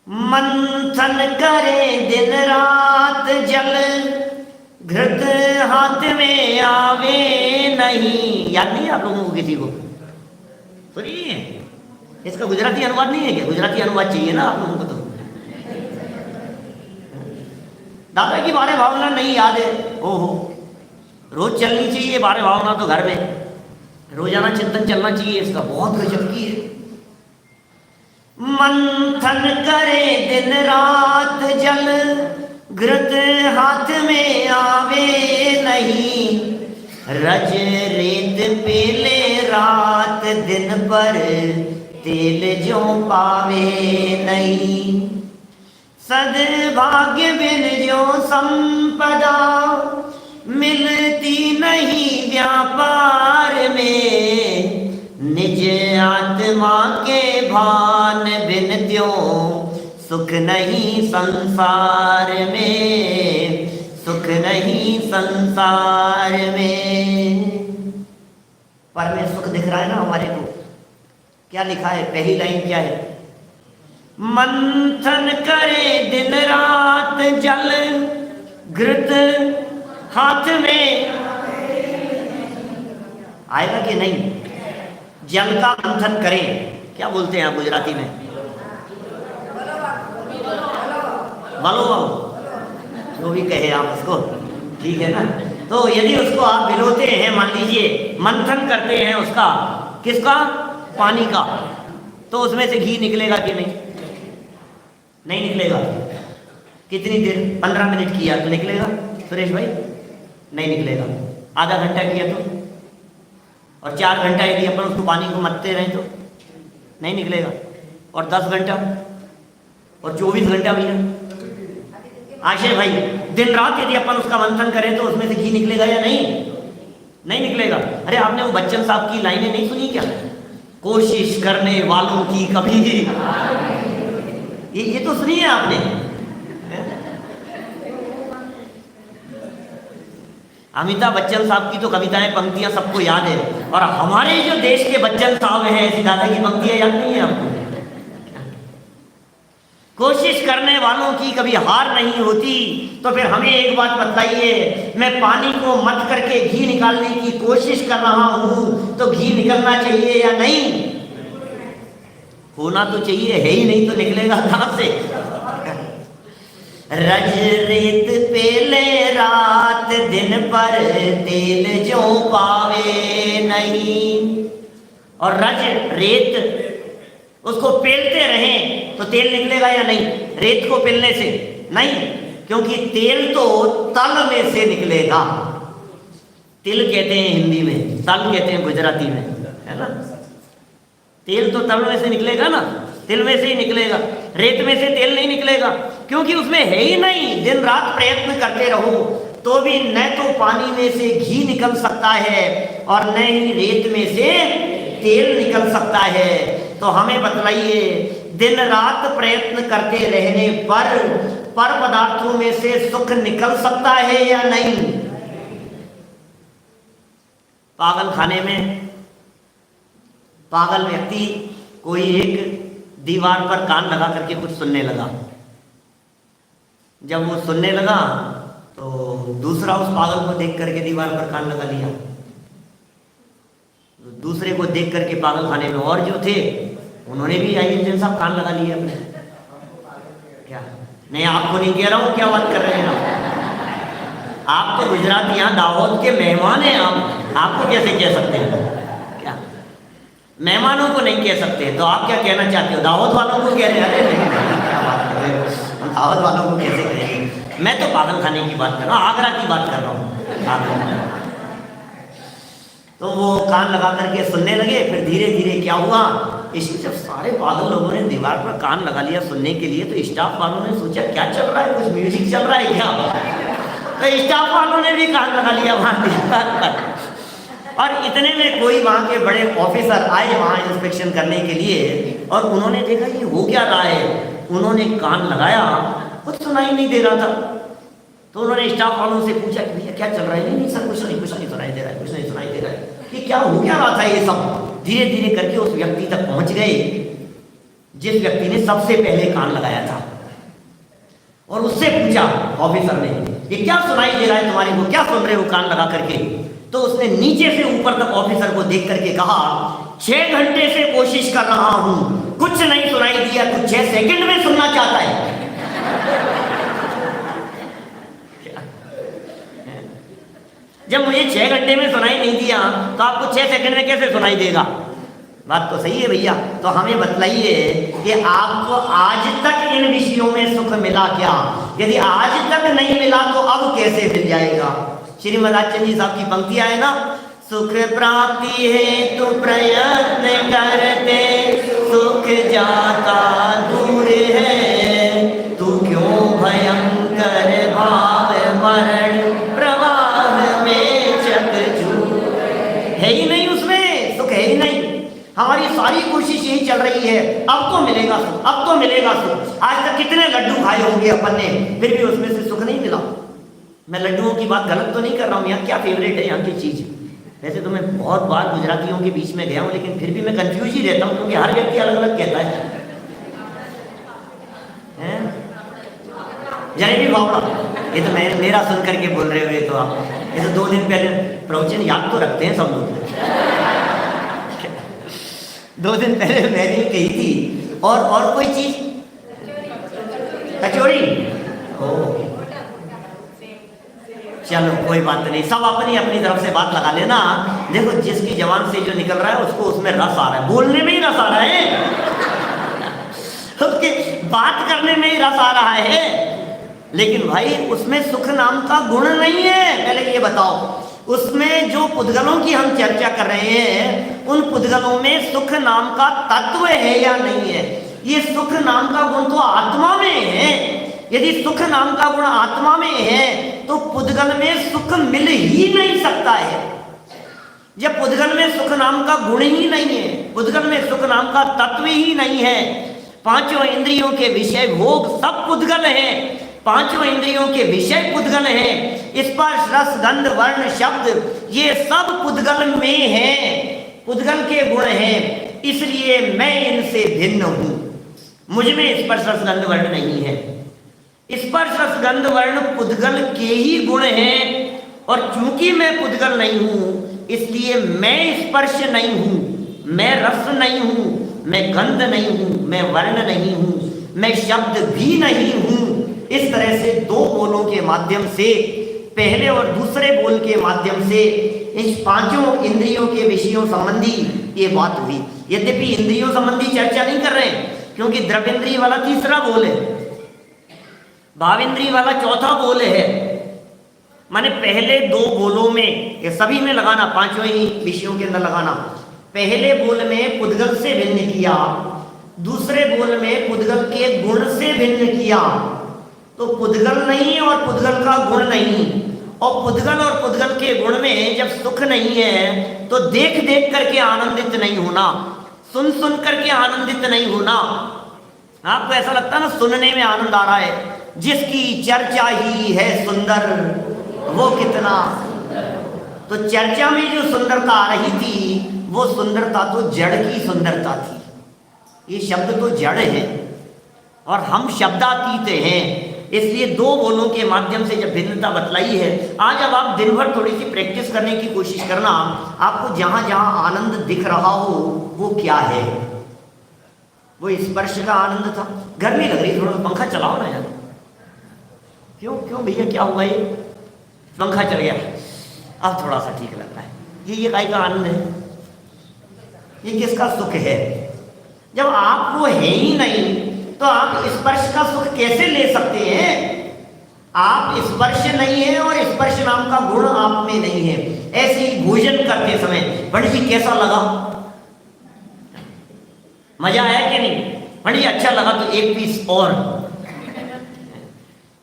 मंथन करे दिन रात जल, घृत हाथ में आवे नहीं। याद नहीं आप लोगों को किसी को? सुनिए, इसका गुजराती अनुवाद नहीं है क्या? गुजराती अनुवाद चाहिए ना आप लोगों को। तो दादा की बारे भावना नहीं याद है? ओहो, रोज चलनी चाहिए बारे भावना तो घर में, रोजाना चिंतन चलना चाहिए इसका, बहुत गजब की है। मंथन करे दिन रात जल, घृत हाथ में आवे नहीं। रज रेत पेले रात दिन पर, तेल जो पावे नहीं। सद्भाग्य बिन जो संपदा, मिलती नहीं व्यापार में। निज आत्मा के भान बिन त्यों, सुख नहीं संसार में, सुख नहीं संसार में। पर में सुख दिख रहा है ना हमारे को, क्या लिखा है, पहली लाइन क्या है, मंथन करे दिन रात जल घृत हाथ में। आएगा कि नहीं? जल का मंथन करें, क्या बोलते हैं आप गुजराती में? बालो बालो, जो भी कहे आप उसको, ठीक है ना। तो यदि उसको आप भिगोते हैं, मान लीजिए मंथन करते हैं उसका, किसका, पानी का, तो उसमें से घी निकलेगा कि नहीं? नहीं निकलेगा। कितनी देर, 15 मिनट किया तो निकलेगा सुरेश भाई? नहीं निकलेगा। आधा घंटा किया तो, और 4 घंटा यदि अपन उसको पानी को मथते रहें तो नहीं निकलेगा। और 10 घंटा और 24 घंटा भी ना। आशय भाई, दिन रात यदि अपन उसका मंथन करें तो उसमें से घी निकलेगा या नहीं? नहीं निकलेगा। अरे आपने वो बच्चन साहब की लाइनें नहीं सुनी क्या, कोशिश करने वालों की कभी ये तो सुनी है आपने। अमिताभ बच्चन साहब की तो कविताएं, पंक्तियां सबको याद है, और हमारे जो देश के बच्चन साहब हैं, ऐसी दादा की पंक्तियां याद नहीं है आपको? कोशिश करने वालों की कभी हार नहीं होती। तो फिर हमें एक बात बताइए, मैं पानी को मथ करके घी निकालने की कोशिश कर रहा हूं, तो घी निकलना चाहिए या नहीं? होना तो चाहिए, है ही नहीं तो निकलेगा कहां से? रज रेत पेले रात दिन पर तेल जो पावे नहीं। और रज रेत उसको पेलते रहें तो तेल निकलेगा या नहीं? रेत को पेलने से नहीं, क्योंकि तेल तो तल में से निकलेगा। तिल कहते हैं हिंदी में, तल कहते हैं गुजराती में, है ना। तेल तो तल में से निकलेगा ना, तिल में से ही निकलेगा। रेत में से तेल नहीं निकलेगा, क्योंकि उसमें है ही नहीं। दिन रात प्रयत्न करते रहो तो भी न तो पानी में से घी निकल सकता है और न ही रेत में से तेल निकल सकता है। तो हमें बतलाइए, दिन रात प्रयत्न करते रहने पर पदार्थों में से सुख निकल सकता है या नहीं? पागल खाने में पागल व्यक्ति कोई एक दीवार पर कान लगा करके कुछ सुनने लगा। जब वो सुनने लगा तो दूसरा उस पागल को देख करके दीवार पर कान लगा लिया। दूसरे को देख करके पागल खाने में और जो थे उन्होंने भी आई इंजन साहब कान लगा लिए अपने। क्या नहीं, आपको नहीं कह रहा हूँ, क्या बात कर रहे हैं आप तो गुजरात यहाँ दावत के मेहमान हैं। आपको कैसे कह सकते हैं? क्या मेहमानों को नहीं कह सकते? तो आप क्या कहना चाहते हो, दावत वालों को कह रहे हैं? अरे नहीं, क्या बात कर रहे हो, हम दावत वालों को कैसे कहेंगे? मैं तो पागल खाने की बात कर रहा हूँ, आगरा की बात कर रहा हूँ। तो वो कान लगा करके सुनने लगे। फिर धीरे धीरे क्या हुआ, जब सारे पागल लोगों ने दीवार पर कान लगा लिया सुनने के लिए, तो स्टाफ वालों ने सोचा क्या चल रहा है, कुछ म्यूजिक चल रहा है क्या? तो स्टाफ वालों ने भी कान लगा लिया वहां दीवार पर। और इतने में कोई वहाँ के बड़े ऑफिसर आए वहाँ इंस्पेक्शन करने के लिए, और उन्होंने देखा ये हो क्या रहा है। उन्होंने कान लगाया, कुछ सुनाई नहीं दे रहा था। तो उन्होंने स्टाफ वालों से पूछा कि भैया क्या चल रहा है? नहीं सर, कुछ नहीं सुनाई दे रहा है, कुछ नहीं सुनाई दे रहा है। कि क्या हो क्या रहा था ये सब? धीरे धीरे करके उस व्यक्ति तक पहुंच गए जिस व्यक्ति ने सबसे पहले कान लगाया था, और उससे पूछा ऑफिसर ने, ये क्या सुनाई दे रहा है तुम्हारे को, क्या सुन रहे हो कान लगा करके? तो उसने नीचे से ऊपर तक ऑफिसर को देख करके कहा, 6 घंटे से कोशिश कर रहा हूं, कुछ नहीं सुनाई दिया, कुछ 6 सेकंड में सुनना चाहता है। जब मुझे 6 घंटे में सुनाई नहीं दिया तो आपको 6 सेकंड में कैसे सुनाई देगा? बात तो सही है भैया। तो हमें बतलाइए कि आपको आज तक इन विषयों में सुख मिला क्या? यदि आज तक नहीं मिला तो अब कैसे मिल जाएगा? श्रीमद आचार्य जी साहब की पंक्तियां है ना, सुख प्राप्ति है तो प्रयत्न करते, सुख जाता दूर है, तू क्यों भयंकर भाव मरण प्रवाह में चकचूर। है ही नहीं, उसमें सुख है ही नहीं। हमारी सारी कोशिश यही चल रही है, अब तो मिलेगा सुख, अब तो मिलेगा सुख। आज तक कितने लड्डू खाए होंगे अपन ने, फिर भी उसमें से सुख नहीं मिला। मैं लड्डुओं की बात गलत तो नहीं कर रहा हूँ, यहाँ क्या फेवरेट है यहाँ की चीज वैसे तो मैं बहुत बार गुजरातियों के बीच में गया हूँ, लेकिन फिर भी मैं कंफ्यूज ही रहता हूँ, क्योंकि हर व्यक्ति अलग अलग कहता है। जलेबी फाफड़ा, ये तो मैं मेरा सुन करके बोल रहे हुए तो आप, ये तो 2 दिन पहले प्रवचन याद तो रखते हैं सब लोग। 2 दिन पहले मैंने कही थी। और कोई चीज, कचौड़ी, चलो कोई बात नहीं, सब अपनी अपनी तरफ से बात लगा लेना। देखो जिसकी जबान से जो निकल रहा है उसको उसमें रस आ रहा है, बोलने में ही रस आ रहा है, उसके बात करने में ही रस आ रहा है, लेकिन भाई उसमें सुख नाम का गुण नहीं है। पहले ये बताओ, उसमें जो पुद्गलों की हम चर्चा कर रहे हैं, उन पुद्गलों में सुख नाम का तत्व है या नहीं है? ये सुख नाम का गुण तो आत्मा में है। यदि सुख नाम का गुण आत्मा में है तो पुद्गल में सुख मिल ही नहीं सकता है। जब पुद्गल में सुख नाम का गुण ही नहीं है, पुद्गल में सुख नाम का तत्व ही नहीं है, 5 इंद्रियों के विषय भोग सब पुद्गल है, 5 इंद्रियों के विषय पुद्गल है, स्पर्श रस गंध वर्ण शब्द ये सब पुद्गल में है, पुद्गल के गुण हैं, इसलिए मैं इनसे भिन्न हूं। मुझ में स्पर्श रस गंध वर्ण नहीं है। स्पर्श रस गंध वर्ण पुद्गल के ही गुण हैं, और चूंकि मैं पुद्गल नहीं हूं इसलिए मैं स्पर्श नहीं हूं, मैं रस नहीं हूं, मैं गंध नहीं हूं, मैं वर्ण नहीं हूं, मैं शब्द भी नहीं हूं। इस तरह से 2 बोलों के माध्यम से, पहले और दूसरे बोल के माध्यम से इन 5 इंद्रियों के विषयों संबंधी ये बात हुई। यद्यपि इंद्रियों संबंधी चर्चा नहीं कर रहे हैं, क्योंकि द्रव्येंद्रिय वाला तीसरा बोल है, भावेंद्रिय वाला चौथा बोल है। माने पहले 2 बोलों में, ये सभी में लगाना, 5 ही विषयों के अंदर लगाना। पहले बोल में पुद्गल से भिन्न किया, दूसरे बोल में पुद्गल के गुण से भिन्न किया। तो पुद्गल नहीं और पुद्गल का गुण नहीं, और पुद्गल और पुद्गल के गुण में जब सुख नहीं है तो देख देख करके आनंदित नहीं होना, सुन सुन करके आनंदित नहीं होना। आपको ऐसा लगता है ना सुनने में आनंद आ रहा है, जिसकी चर्चा ही है सुंदर वो कितना। तो चर्चा में जो सुंदरता आ रही थी वो सुंदरता तो जड़ की सुंदरता थी। ये शब्द तो जड़ है और हम शब्दातीत हैं, इसलिए 2 बोलों के माध्यम से जब भिन्नता बतलाई है। आज अब आप दिन भर थोड़ी सी प्रैक्टिस करने की कोशिश करना, आपको जहां जहां आनंद दिख रहा हो वो क्या है। वो स्पर्श का आनंद था, गर्मी लग रही, थोड़ा पंखा चलाओ ना यार। क्यों भैया क्या हुआ, ये पंखा चल गया, अब थोड़ा सा ठीक लग रहा है। ये काय का आनंद है, ये किसका सुख है? जब आप वो है ही नहीं तो आप स्पर्श का सुख कैसे ले सकते हैं? आप स्पर्श नहीं है और स्पर्श नाम का गुण आप में नहीं है। ऐसे ही भोजन करते समय पंडित जी कैसा लगा, मजा आया कि नहीं? पंडित जी अच्छा लगा तो 1 पीस और।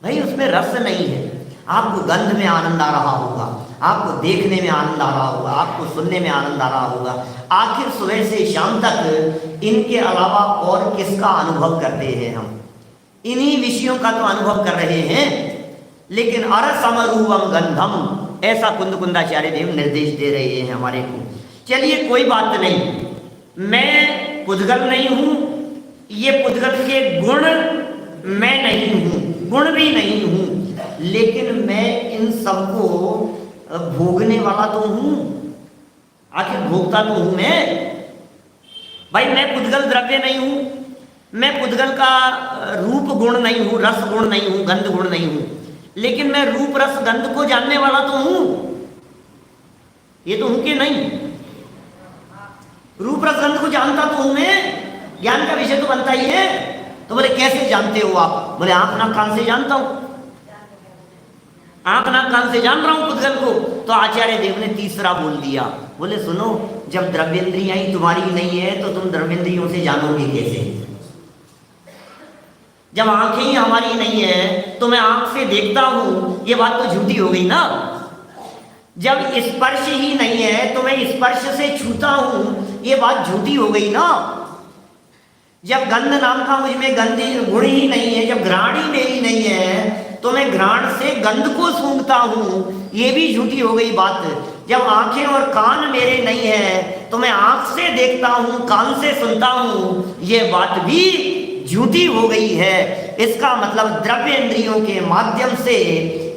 भाई उसमें रस नहीं है। आपको गंध में आनंद आ रहा होगा, आपको देखने में आनंद आ रहा होगा, आपको सुनने में आनंद आ रहा होगा। आखिर सुबह से शाम तक इनके अलावा और किसका अनुभव करते हैं हम? इन्हीं विषयों का तो अनुभव कर रहे हैं। लेकिन अरसमरूपम गंधम, ऐसा कुंदकुंदाचार्य देव निर्देश दे रहे हैं हमारे को। चलिए कोई बात नहीं, मैं पुद्गल नहीं हूं, ये पुद्गल के गुण मैं नहीं हूं, गुण भी नहीं हूं, लेकिन मैं इन सबको भोगने वाला तो हूं। आखिर भोगता तो हूं मैं। भाई मैं पुद्गल द्रव्य नहीं हूं, मैं पुद्गल का रूप गुण नहीं हूं, रस गुण नहीं हूं, गंध गुण नहीं हूं, लेकिन मैं रूप रस गंध को जानने वाला तो हूं। ये तो हूं कि नहीं? रूप रस गंध को जानता तो हूं मैं, ज्ञान का विषय तो बनता ही है। तो बोले कैसे जानते हो आप? बोले आंख नाक कान से जानता हूं, आंख नाक कान से जान रहा हूं पुद्गल को। तो आचार्य देव ने तीसरा बोल दिया, बोले सुनो, जब द्रव्येंद्रियां ही तुम्हारी नहीं है तो तुम द्रव्येंद्रियों से जानोगे कैसे? जब आंखें ही हमारी नहीं है तो मैं आंख से देखता हूं, ये बात तो झूठी हो गई ना। जब स्पर्श ही नहीं है तो मैं स्पर्श से छूता हूं, ये बात झूठी हो गई ना। जब गंध नाम का मुझ में गंध गुण ही नहीं है, जब घ्राण ही मेरी नहीं है तो मैं घ्राण से गंध को सूंघता हूं, ये भी झूठी हो गई बात। जब आंखें और कान मेरे नहीं है तो मैं आंख से देखता हूं, कान से सुनता हूं, ये बात भी झूठी हो गई है। इसका मतलब द्रव्य इंद्रियों के माध्यम से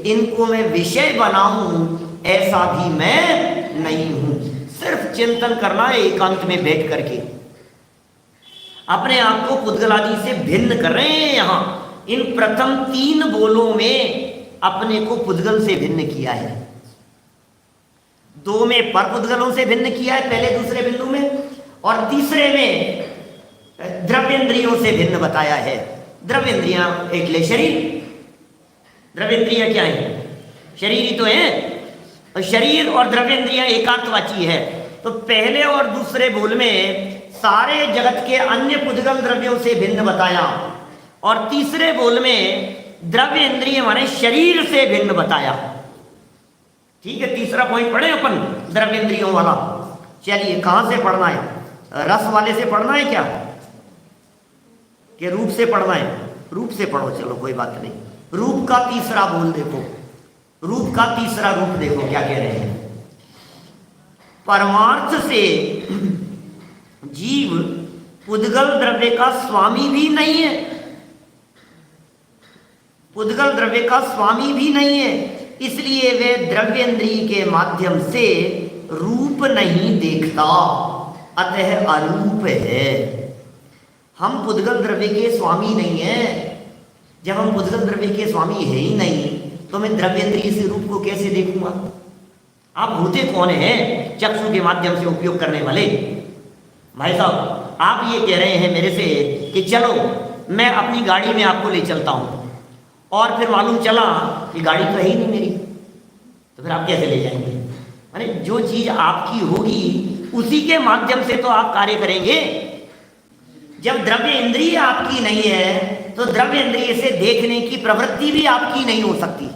इनको मैं विषय बनाऊं, ऐसा भी मैं नहीं हूं। सिर्फ चिंतन करना है एकांत में बैठ करके, अपने आप को पुद्गल आदि से भिन्न कर रहे हैं। यहां इन प्रथम 3 बोलों में अपने को पुद्गल से भिन्न किया है, 2 में पर पुद्गलों से भिन्न किया है पहले दूसरे बिंदु में, और तीसरे में द्रव्येंद्रियों से भिन्न बताया है। द्रव्येंद्रियां एक ले शरीर, द्रव्येंद्रियां क्या है? शरीर ही तो है, और शरीर और द्रव्येंद्रियां एकांतवाची है। तो पहले और दूसरे बोल में सारे जगत के अन्य पुद्गल द्रव्यों से भिन्न बताया, और तीसरे बोल में द्रव्य इंद्रिय माने शरीर से भिन्न बताया। ठीक है, तीसरा पॉइंट पढ़े अपन द्रव्य इंद्रियों वाला। चलिए, कहां से पढ़ना है? रस वाले से पढ़ना है क्या, कि रूप से पढ़ना है? रूप से पढ़ो, चलो कोई बात नहीं। रूप का तीसरा बोल देखो, रूप का तीसरा रूप देखो क्या कह रहे हैं। परमार्थ से जीव पुद्गल द्रव्य का स्वामी भी नहीं है, पुद्गल द्रव्य का स्वामी भी नहीं है, इसलिए वे द्रव्येंद्रिय के माध्यम से रूप नहीं देखता, अतः अरूप है। हम पुद्गल द्रव्य के स्वामी नहीं है। जब हम पुद्गल द्रव्य के स्वामी है ही नहीं तो मैं द्रव्येंद्रिय से रूप को कैसे देखूंगा? आप होते कौन हैं चक्षु के माध्यम से उपयोग करने वाले? भाई साहब, आप ये कह रहे हैं मेरे से कि चलो मैं अपनी गाड़ी में आपको ले चलता हूं, और फिर मालूम चला कि गाड़ी तो है ही नहीं मेरी, तो फिर आप कैसे ले जाएंगे? माने जो चीज आपकी होगी उसी के माध्यम से तो आप कार्य करेंगे। जब द्रव्य इंद्रिय आपकी नहीं है तो द्रव्य इंद्रिय से देखने की प्रवृत्ति भी आपकी नहीं हो सकती।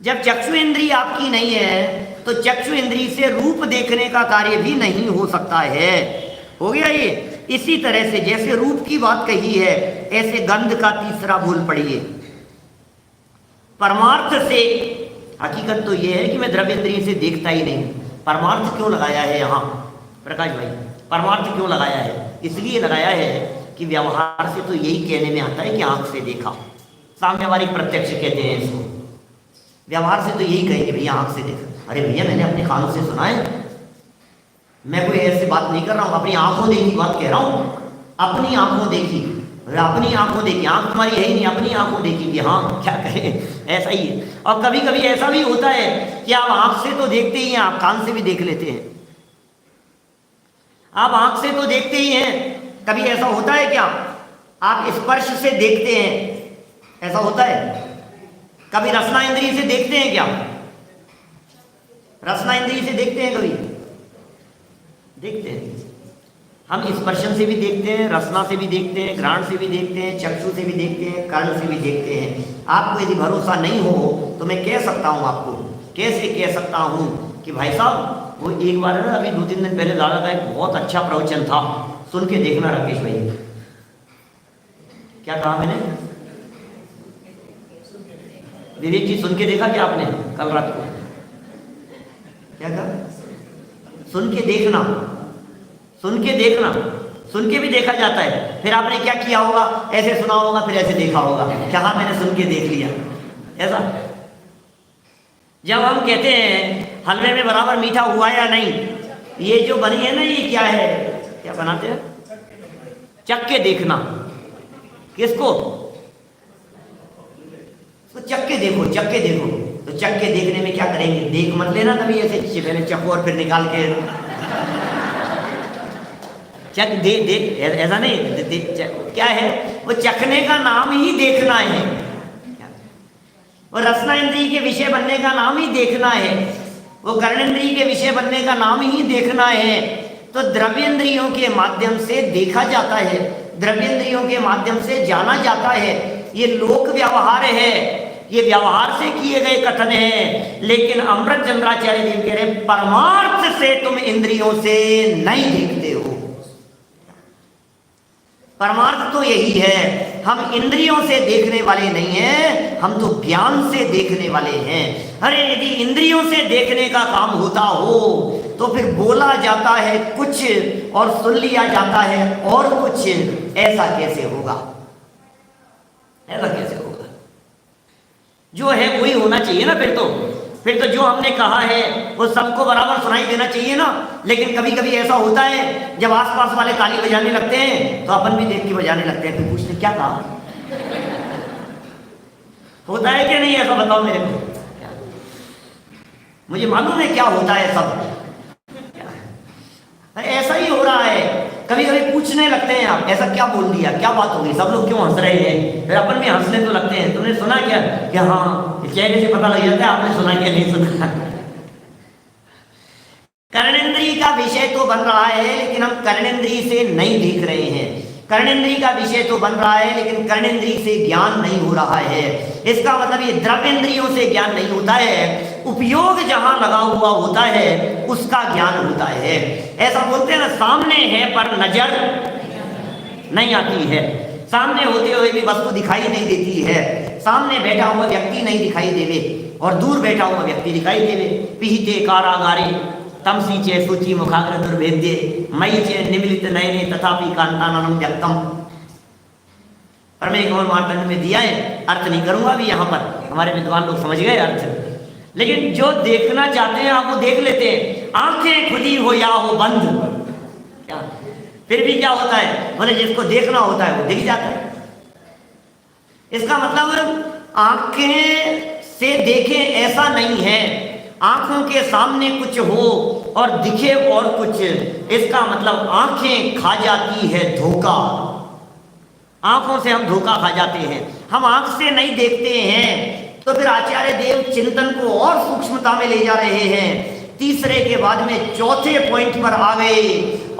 जब चक्षु इंद्रिय आपकी नहीं है तो चक्षु इंद्रिय से रूप देखने का कार्य भी नहीं हो सकता है। हो गया ये? इसी तरह से जैसे रूप की बात कही है, ऐसे गंध का तीसरा बोल पढ़िए। परमार्थ से, हकीकत तो यह है कि मैं द्रव्येंद्रिय से देखता ही नहीं। परमार्थ क्यों लगाया है यहाँ प्रकाश भाई? परमार्थ क्यों लगाया है? इसलिए लगाया है कि व्यवहार से तो यही कहने में आता है कि आंख से देखा, साम्यवारिक प्रत्यक्ष कहते हैं इसको। व्यवहार से तो यही कहेंगे भैया आंख से देखा। अरे भैया, मैंने अपने कानों से सुना है, मैं कोई ऐसी बात नहीं कर रहा हूँ, अपनी आंखों देखी बात कह रहा हूँ। अपनी आंखों देखी, अपनी आंखों देखी, आंख तुम्हारी है ही नहीं, अपनी आंखों देखी कि हाँ क्या कहें, ऐसा ही है। और कभी कभी ऐसा भी होता है कि आप आंख से तो देखते ही हैं, आप कान से भी देख लेते हैं। आप आंख से तो देखते ही हैं, कभी ऐसा होता है क्या आप स्पर्श से देखते हैं? ऐसा होता है? कभी रसना इंद्रिय से देखते हैं क्या? रसना इंद्रिय से देखते हैं? कभी देखते हैं। हम स्पर्शन से भी देखते हैं, रसना से भी देखते हैं, घ्राण से भी देखते हैं, चक्षु से भी देखते हैं, कर्ण से भी देखते हैं। आपको यदि भरोसा नहीं हो तो मैं कह सकता हूं आपको, कैसे कह सकता हूं कि भाई साहब वो एक बार ना अभी 2-3 दिन पहले दादा का एक बहुत अच्छा प्रवचन था, सुन के देखना राकेश भाई। क्या कहा मैंने? विवेक जी, सुन के देखा क्या आपने कल रात को? क्या कहा? सुन के देखना, सुन के देखना, सुन के भी देखा जाता है। फिर आपने क्या किया होगा? ऐसे सुना होगा, फिर ऐसे देखा होगा, क्या मैंने सुन के देख लिया, ऐसा। जब हम कहते हैं हलवे में बराबर मीठा हुआ या नहीं, ये जो बनी है ना, ये क्या है, क्या बनाते हैं? चख के देखना। किसको? तो चख के देखो, चख के देखो। तो चख के देखने में क्या करेंगे? देख मत लेना कभी ऐसे, पहले चखो और फिर निकाल के चख दे ऐसा नहीं। क्या है वो? चखने का नाम ही देखना है, और रसना इंद्रिय के विषय बनने का नाम ही देखना है, वो कर्णेंद्रिय के विषय बनने का नाम ही देखना है। तो द्रव्येंद्रियों के माध्यम से देखा जाता है, द्रव्येंद्रियों के माध्यम से जाना जाता है। ये लोक व्यवहार है, ये व्यवहार से किए गए कथन है। लेकिन अमृत चंद्राचार्य देव कह रहे परमार्थ से तुम इंद्रियों से नहीं देखते हो। परमार्थ तो यही है, हम इंद्रियों से देखने वाले नहीं हैं, हम तो ज्ञान से देखने वाले हैं। अरे यदि इंद्रियों से देखने का काम होता हो तो फिर बोला जाता है कुछ और सुन लिया जाता है और कुछ। ऐसा कैसे होगा? ऐसा कैसे होगा? जो है वही होना चाहिए ना। फिर तो जो हमने कहा है वो सबको बराबर सुनाई देना चाहिए ना। लेकिन कभी कभी ऐसा होता है जब आसपास वाले ताली बजाने लगते हैं तो अपन भी देख के बजाने लगते हैं, फिर पूछते क्या कहा। होता है कि नहीं? ऐसा बताओ मेरे को, मुझे मालूम है क्या होता है सब। ऐसा ही हो रहा है। कभी कभी पूछने लगते हैं आप ऐसा क्या बोल दिया, क्या बात होगी, सब लोग क्यों हंस रहे हैं, फिर अपन भी हंसने तो लगते हैं। तुमने सुना क्या? कि हाँ, चेहरे से पता लग जाता है आपने सुना क्या नहीं सुना। कर्णेंद्रिय का विषय तो बन रहा है लेकिन हम कर्णेंद्रिय से नहीं देख रहे हैं। कर्णेंद्रिय का विषय तो बन रहा है लेकिन कर्णेंद्रिय से ज्ञान नहीं हो रहा है। इसका मतलब ये द्रव्येंद्रियों से ज्ञान नहीं होता है, उपयोग जहां लगा हुआ होता है उसका ज्ञान होता है। ऐसा बोलते हैं ना, सामने है पर नजर नहीं आती है। सामने होते हुए भी वस्तु दिखाई नहीं देती है। सामने बैठा हुआ व्यक्ति नहीं दिखाई देवे और दूर बैठा हुआ व्यक्ति दिखाई देवे। पीहिते कारागारे तमसी चे सूची मुखाग्र दुर्भेद्ये मई चे निमिलित नयने तथापि कांतानम व्यक्तम। पर मैं एक और मानदंड में दिया है, अर्थ नहीं करूंगा अभी यहाँ पर, हमारे विद्वान लोग समझ गए अर्थ। लेकिन जो देखना चाहते हैं आप वो देख लेते हैं, आंखें खुली हो या हो बंद, क्या फिर भी क्या होता है, बोले जिसको देखना होता है वो दिख जाता है। इसका मतलब आंखें से देखें ऐसा नहीं है, आंखों के सामने कुछ हो और दिखे और कुछ। इसका मतलब आंखें खा जाती है धोखा। आंखों से हम धोखा खा जाते हैं, हम आंख से नहीं देखते हैं। तो फिर आचार्य देव चिंतन को और सूक्ष्मता में ले जा रहे हैं। तीसरे के बाद में चौथे पॉइंट पर आ गए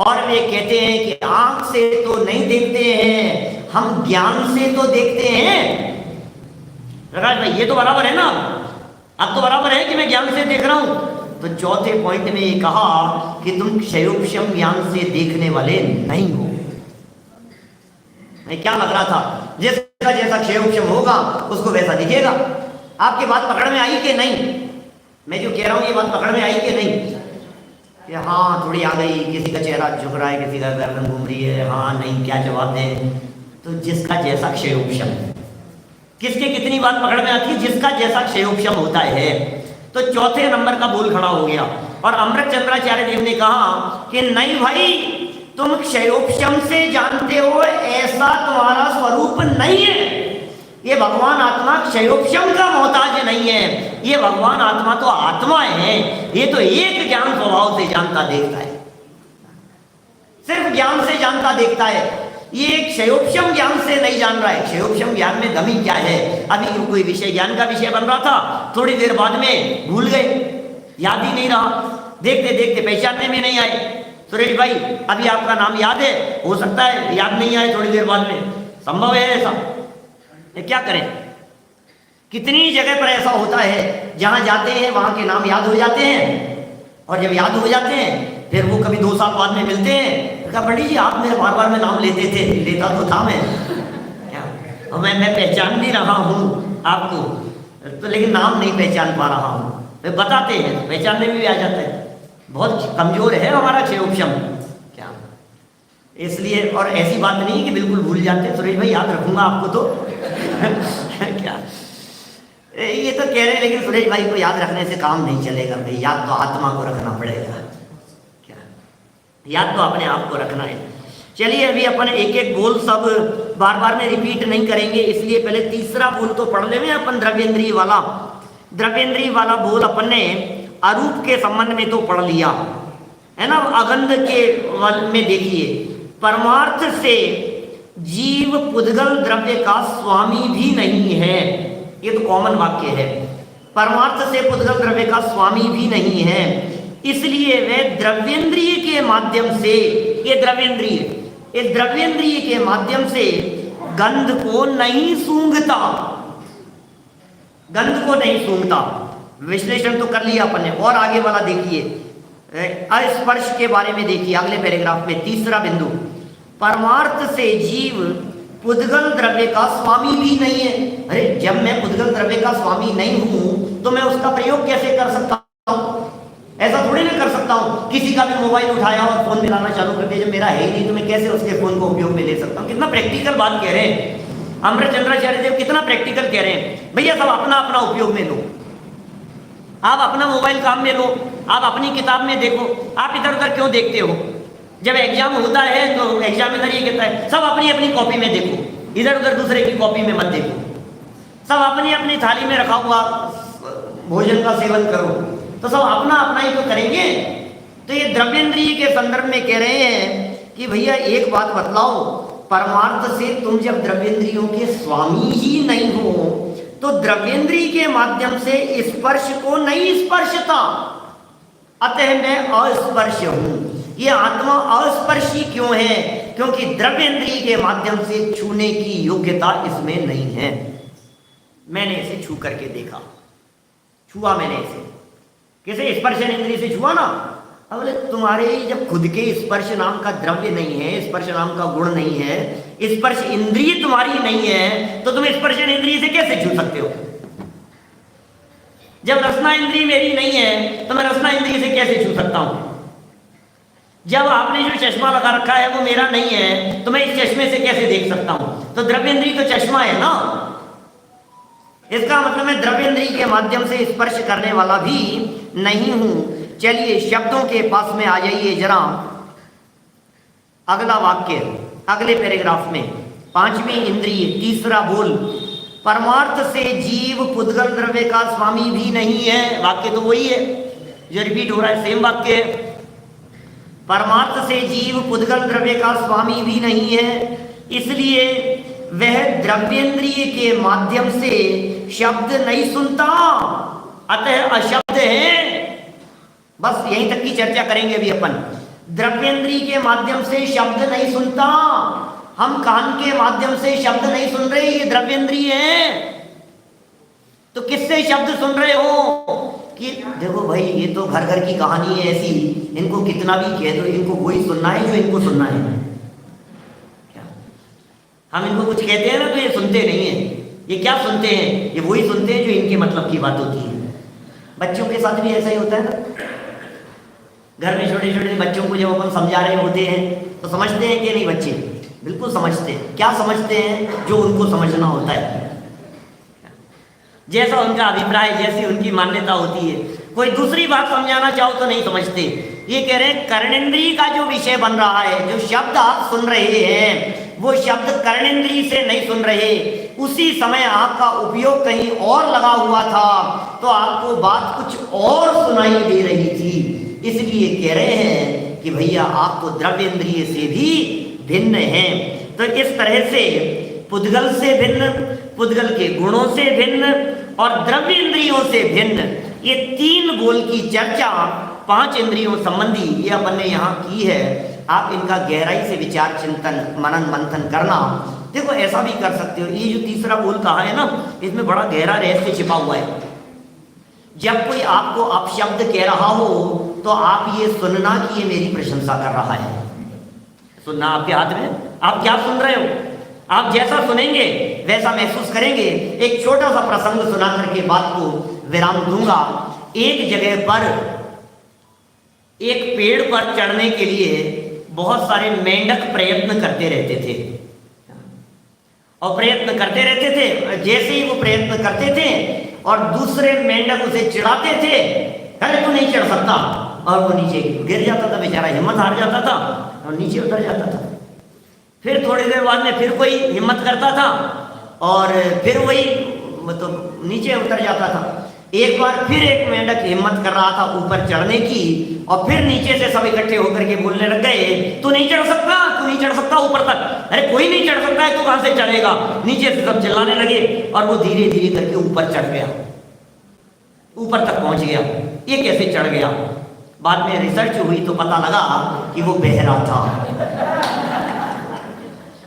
और वे कहते हैं कि आंख से तो नहीं देखते हैं, हम ज्ञान से तो देखते हैं। प्रकाश भाई ये तो बराबर है ना, अब तो बराबर है कि मैं ज्ञान से देख रहा हूं। तो चौथे पॉइंट में ये कहा कि तुम क्षयोपशम ज्ञान से देखने वाले नहीं हो। मैं क्या लग रहा था, जिसका जैसा क्षयोपशम होगा उसको वैसा दिखेगा। आपकी बात पकड़ में आई कि नहीं? मैं जो कह रहा हूं ये बात पकड़ में आई कि नहीं? कि हाँ थोड़ी आ गई, किसी का चेहरा झुक रहा है, किसी का गर्दन घूम रही है, हाँ नहीं क्या जवाब दें। तो जिसका जैसा क्षयोपशम, किसके कितनी बात पकड़ में आती है? जिसका जैसा क्षयोपशम होता है। तो चौथे नंबर का बोल खड़ा हो गया और अमृत चंद्राचार्य देव ने कहा कि नहीं भाई, तुम क्षयोपशम से जानते हो ऐसा तुम्हारा स्वरूप नहीं है। ये भगवान आत्मा क्षयोपशम का मोहताज नहीं है, ये भगवान आत्मा तो आत्मा है। ये तो एक ज्ञान स्वभाव से जानता देखता है, सिर्फ ज्ञान से जानता देखता है। ये क्षयोपशम ज्ञान से नहीं जान रहा है। क्षयोपशम ज्ञान में दमी क्या है? अभी कोई विषय ज्ञान का विषय बन रहा था, थोड़ी देर बाद में भूल गए, याद ही नहीं रहा, देखते देखते पहचानने में नहीं आए। सुरेश भाई अभी आपका नाम याद है, हो सकता है याद नहीं आए थोड़ी देर बाद में, संभव है ऐसा। ये क्या करें? कितनी जगह पर ऐसा होता है, जहां जाते हैं वहां के नाम याद हो जाते हैं और जब याद हो जाते हैं फिर वो कभी 2 साल बाद में मिलते हैं। कहा पंडित जी आप मेरे बार बार में नाम लेते थे, लेता तो था मैं, क्या और मैं पहचान भी रहा हूँ आपको, तो लेकिन नाम नहीं पहचान पा रहा हूँ। फिर बताते हैं, पहचानने में भी आ जाता है। बहुत कमजोर है हमारा क्षयोपशम, क्या इसलिए। और ऐसी बात नहीं कि बिल्कुल भूल जाते, सुरेश भाई याद रखूंगा आपको तो क्या ये तो कह रहे हैं, लेकिन सुरेश भाई को याद रखने से काम नहीं चलेगा भाई, याद तो आत्मा को रखना पड़ेगा, क्या याद तो अपने आप को रखना है। चलिए अभी अपन एक एक बोल सब बार बार में रिपीट नहीं करेंगे, इसलिए पहले तीसरा बोल तो पढ़ लेंगे अपन, द्रव्येंद्रिय वाला। द्रव्येंद्रिय वाला बोल अपन ने अरूप के संबंध में तो पढ़ लिया है ना। अगंध के में देखिए, परमार्थ से जीव पुद्गल द्रव्य का स्वामी भी नहीं है, ये तो कॉमन वाक्य है। परमार्थ से पुद्गल द्रव्य का स्वामी भी नहीं है, इसलिए वह द्रव्येंद्रिय के माध्यम से, ये द्रव्येंद्रिय, इस द्रव्येंद्रिय के माध्यम से गंध को नहीं सूंघता, गंध को नहीं सूंघता। विश्लेषण तो कर लिया अपन ने, और आगे वाला देखिए, अस्पर्श के बारे में देखिए अगले पैराग्राफ में, तीसरा बिंदु। परमार्थ से जीव पुद्गल द्रव्य का स्वामी भी नहीं है। अरे जब मैं पुद्गल द्रव्य का स्वामी नहीं हूं तो मैं उसका प्रयोग कैसे कर सकता हूं? ऐसा थोड़ी ना कर सकता हूं किसी का भी मोबाइल उठाया और फोन मिलाना चालू कर दिया, जब मेरा है ही नहीं तो मैं कैसे उसके फोन को उपयोग में ले सकता हूं? कितना प्रैक्टिकल बात कह रहे हैं अमृतचंद्राचार्य देव, कितना प्रैक्टिकल कह रहे हैं। भैया सब अपना अपना उपयोग में लो, आप अपना मोबाइल काम में लो, आप अपनी किताब में देखो, आप इधर उधर क्यों देखते हो? जब एग्जाम होता है तो एग्जामिनर ये कहता है सब अपनी अपनी कॉपी में देखो, इधर उधर दूसरे की कॉपी में मत देखो, सब अपनी अपनी थाली में रखा हुआ भोजन का सेवन करो, तो सब अपना अपना ही तो करेंगे। तो ये द्रव्येंद्रिय के संदर्भ में कह रहे हैं कि भैया एक बात बतलाओ, परमार्थ से तुम जब द्रव्येंद्रियों के स्वामी ही नहीं हो तो द्रव्येंद्रिय के माध्यम से स्पर्श को नहीं स्पर्शता, अतः मैं अस्पर्श हूं। ये आत्मा अस्पर्शी क्यों है? क्योंकि द्रव्येंद्रिय के माध्यम से छूने की योग्यता इसमें नहीं है। मैंने इसे छू करके देखा, छुआ मैंने इसे, कैसे स्पर्शन इंद्रिय से छुआ ना। अब बोले तुम्हारे जब खुद के स्पर्श नाम का द्रव्य नहीं है, स्पर्श नाम का गुण नहीं है, स्पर्श इंद्रिय तुम्हारी नहीं है, तो तुम स्पर्शन इंद्रिय से कैसे छू सकते हो? जब रसना इंद्रिय मेरी नहीं है तो मैं रसना इंद्रिय से कैसे छू सकता हूं? जब आपने जो चश्मा लगा रखा है वो मेरा नहीं है तो मैं इस चश्मे से कैसे देख सकता हूं? तो द्रव्येंद्रिय तो चश्मा है ना। इसका मतलब मैं द्रव्येंद्रिय के माध्यम से स्पर्श करने वाला भी नहीं हूं। चलिए शब्दों के पास में आ जाइए जरा, अगला वाक्य अगले पैराग्राफ में, पांचवी इंद्रिय तीसरा बोल, परमार्थ से जीव पुद्गल द्रव्य का स्वामी भी नहीं है। वाक्य तो वही है जो रिपीट हो रहा है, सेम वाक्य है। परमार्थ से जीव पुद्गल द्रव्य का स्वामी भी नहीं है, इसलिए वह द्रव्येंद्रिय के माध्यम से शब्द नहीं सुनता, अतः अशब्द है। बस यहीं तक की चर्चा करेंगे अभी अपन। द्रव्येंद्रिय के माध्यम से शब्द नहीं सुनता, हम कान के माध्यम से शब्द नहीं सुन रहे, ये द्रव्येंद्रिय है। तो किससे शब्द सुन रहे हो? कि देखो भाई ये तो घर घर की कहानी है ऐसी, इनको कितना भी कह दो इनको वही सुनना है जो इनको सुनना है। क्या हम इनको कुछ कहते हैं ना तो ये सुनते नहीं है। ये क्या सुनते हैं? ये वही सुनते हैं जो इनके मतलब की बात होती है। बच्चों के साथ भी ऐसा ही होता है ना। घर में छोटे छोटे बच्चों को जब अपन समझा रहे होते हैं तो समझते हैं कि नहीं? बच्चे बिल्कुल समझते हैं। क्या समझते हैं? जो उनको समझना होता है, जैसा उनका अभिप्राय, जैसी उनकी मान्यता होती है। कोई दूसरी बात समझाना चाहो तो नहीं समझते। ये कह रहे हैं कर्णेंद्रिय का जो विषय बन रहा है, जो शब्द आप सुन रहे हैं वो शब्द कर्णेंद्रिय से नहीं सुन रहे। उसी समय आपका उपयोग कहीं और लगा हुआ था तो आपको बात कुछ और सुनाई दे रही थी। इसलिए कह रहे हैं कि भैया आप तो द्रव्येंद्रिय से भी भिन्न हैं। तो इस तरह से पुद्गल से भिन्न, पुद्गल के गुणों से भिन्न और द्रव्येंद्रियों से भिन्न, ये तीन बोल की चर्चा पांच इंद्रियों संबंधी ये अपन ने यहाँ की है। आप इनका गहराई से विचार चिंतन मनन मंथन करना। देखो ऐसा भी कर सकते हो, ये जो तीसरा बोल कहा है ना, इसमें बड़ा गहरा रहस्य छिपा हुआ है। जब कोई आपको अपशब्द कह रहा हो तो आप ये सुनना कि ये मेरी प्रशंसा कर रहा है। सुनना आपके हाथ में, आप क्या सुन रहे हो? आप जैसा सुनेंगे वैसा महसूस करेंगे। एक छोटा सा प्रसंग सुना करके बात को विराम दूंगा। एक जगह पर एक पेड़ पर चढ़ने के लिए बहुत सारे मेंढक प्रयत्न करते रहते थे और प्रयत्न करते रहते थे। जैसे ही वो प्रयत्न करते थे और दूसरे मेंढक उसे चिढ़ाते थे, अरे तू नहीं चढ़ सकता, और वो नीचे गिर जाता था बेचारा, हिम्मत हार जाता था और नीचे उतर जाता था। फिर थोड़ी देर बाद में फिर कोई हिम्मत करता था और फिर वही मतलब नीचे उतर जाता था। एक बार फिर एक मेंढक हिम्मत कर रहा था ऊपर चढ़ने की और फिर नीचे से सब इकट्ठे होकर के बोलने लग गए, तू नहीं चढ़ सकता, तू नहीं चढ़ सकता ऊपर तक, अरे कोई नहीं चढ़ सकता है, तू कहां से चढ़ेगा। नीचे से सब चिल्लाने लगे और वो धीरे धीरे करके ऊपर चढ़ गया, ऊपर तक पहुंच गया। ये कैसे चढ़ गया? बाद में रिसर्च हुई तो पता लगा कि वो बहरा था।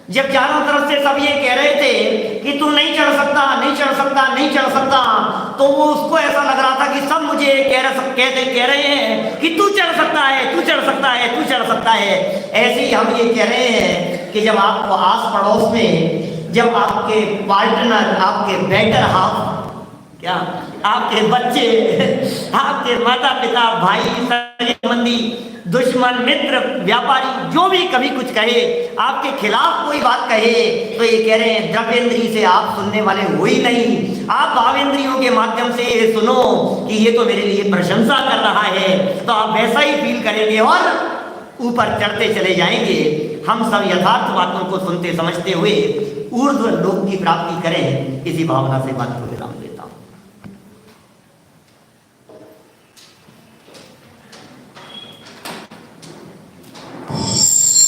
जब चारों तरफ से सब ये कह रहे थे कि तू नहीं चढ़ सकता, नहीं चढ़ सकता, नहीं चढ़ सकता, तो वो उसको ऐसा लग रहा था कि सब मुझे कह रहे हैं कि तू चढ़ सकता है, तू चढ़ सकता है, तू चढ़ सकता है। ऐसे ही हम ये कह रहे हैं कि जब आपको आस पड़ोस में जब आपके पार्टनर, आपके बेटर हाफ, क्या आपके बच्चे, आपके माता पिता, भाई, सगे संबंधी, दुश्मन, मित्र, व्यापारी, जो भी कभी कुछ कहे, आपके खिलाफ कोई बात कहे, तो ये कह रहे हैं द्रव्येंद्रिय से आप सुनने वाले हो ही नहीं, आप भावेंद्रियों के माध्यम से ये सुनो कि ये तो मेरे लिए प्रशंसा कर रहा है, तो आप वैसा ही फील करेंगे और ऊपर चढ़ते चले जाएंगे। हम सब यथार्थ बातों को सुनते समझते हुए ऊर्ध्व लोक की प्राप्ति करें, इसी भावना से बात को विराम दें।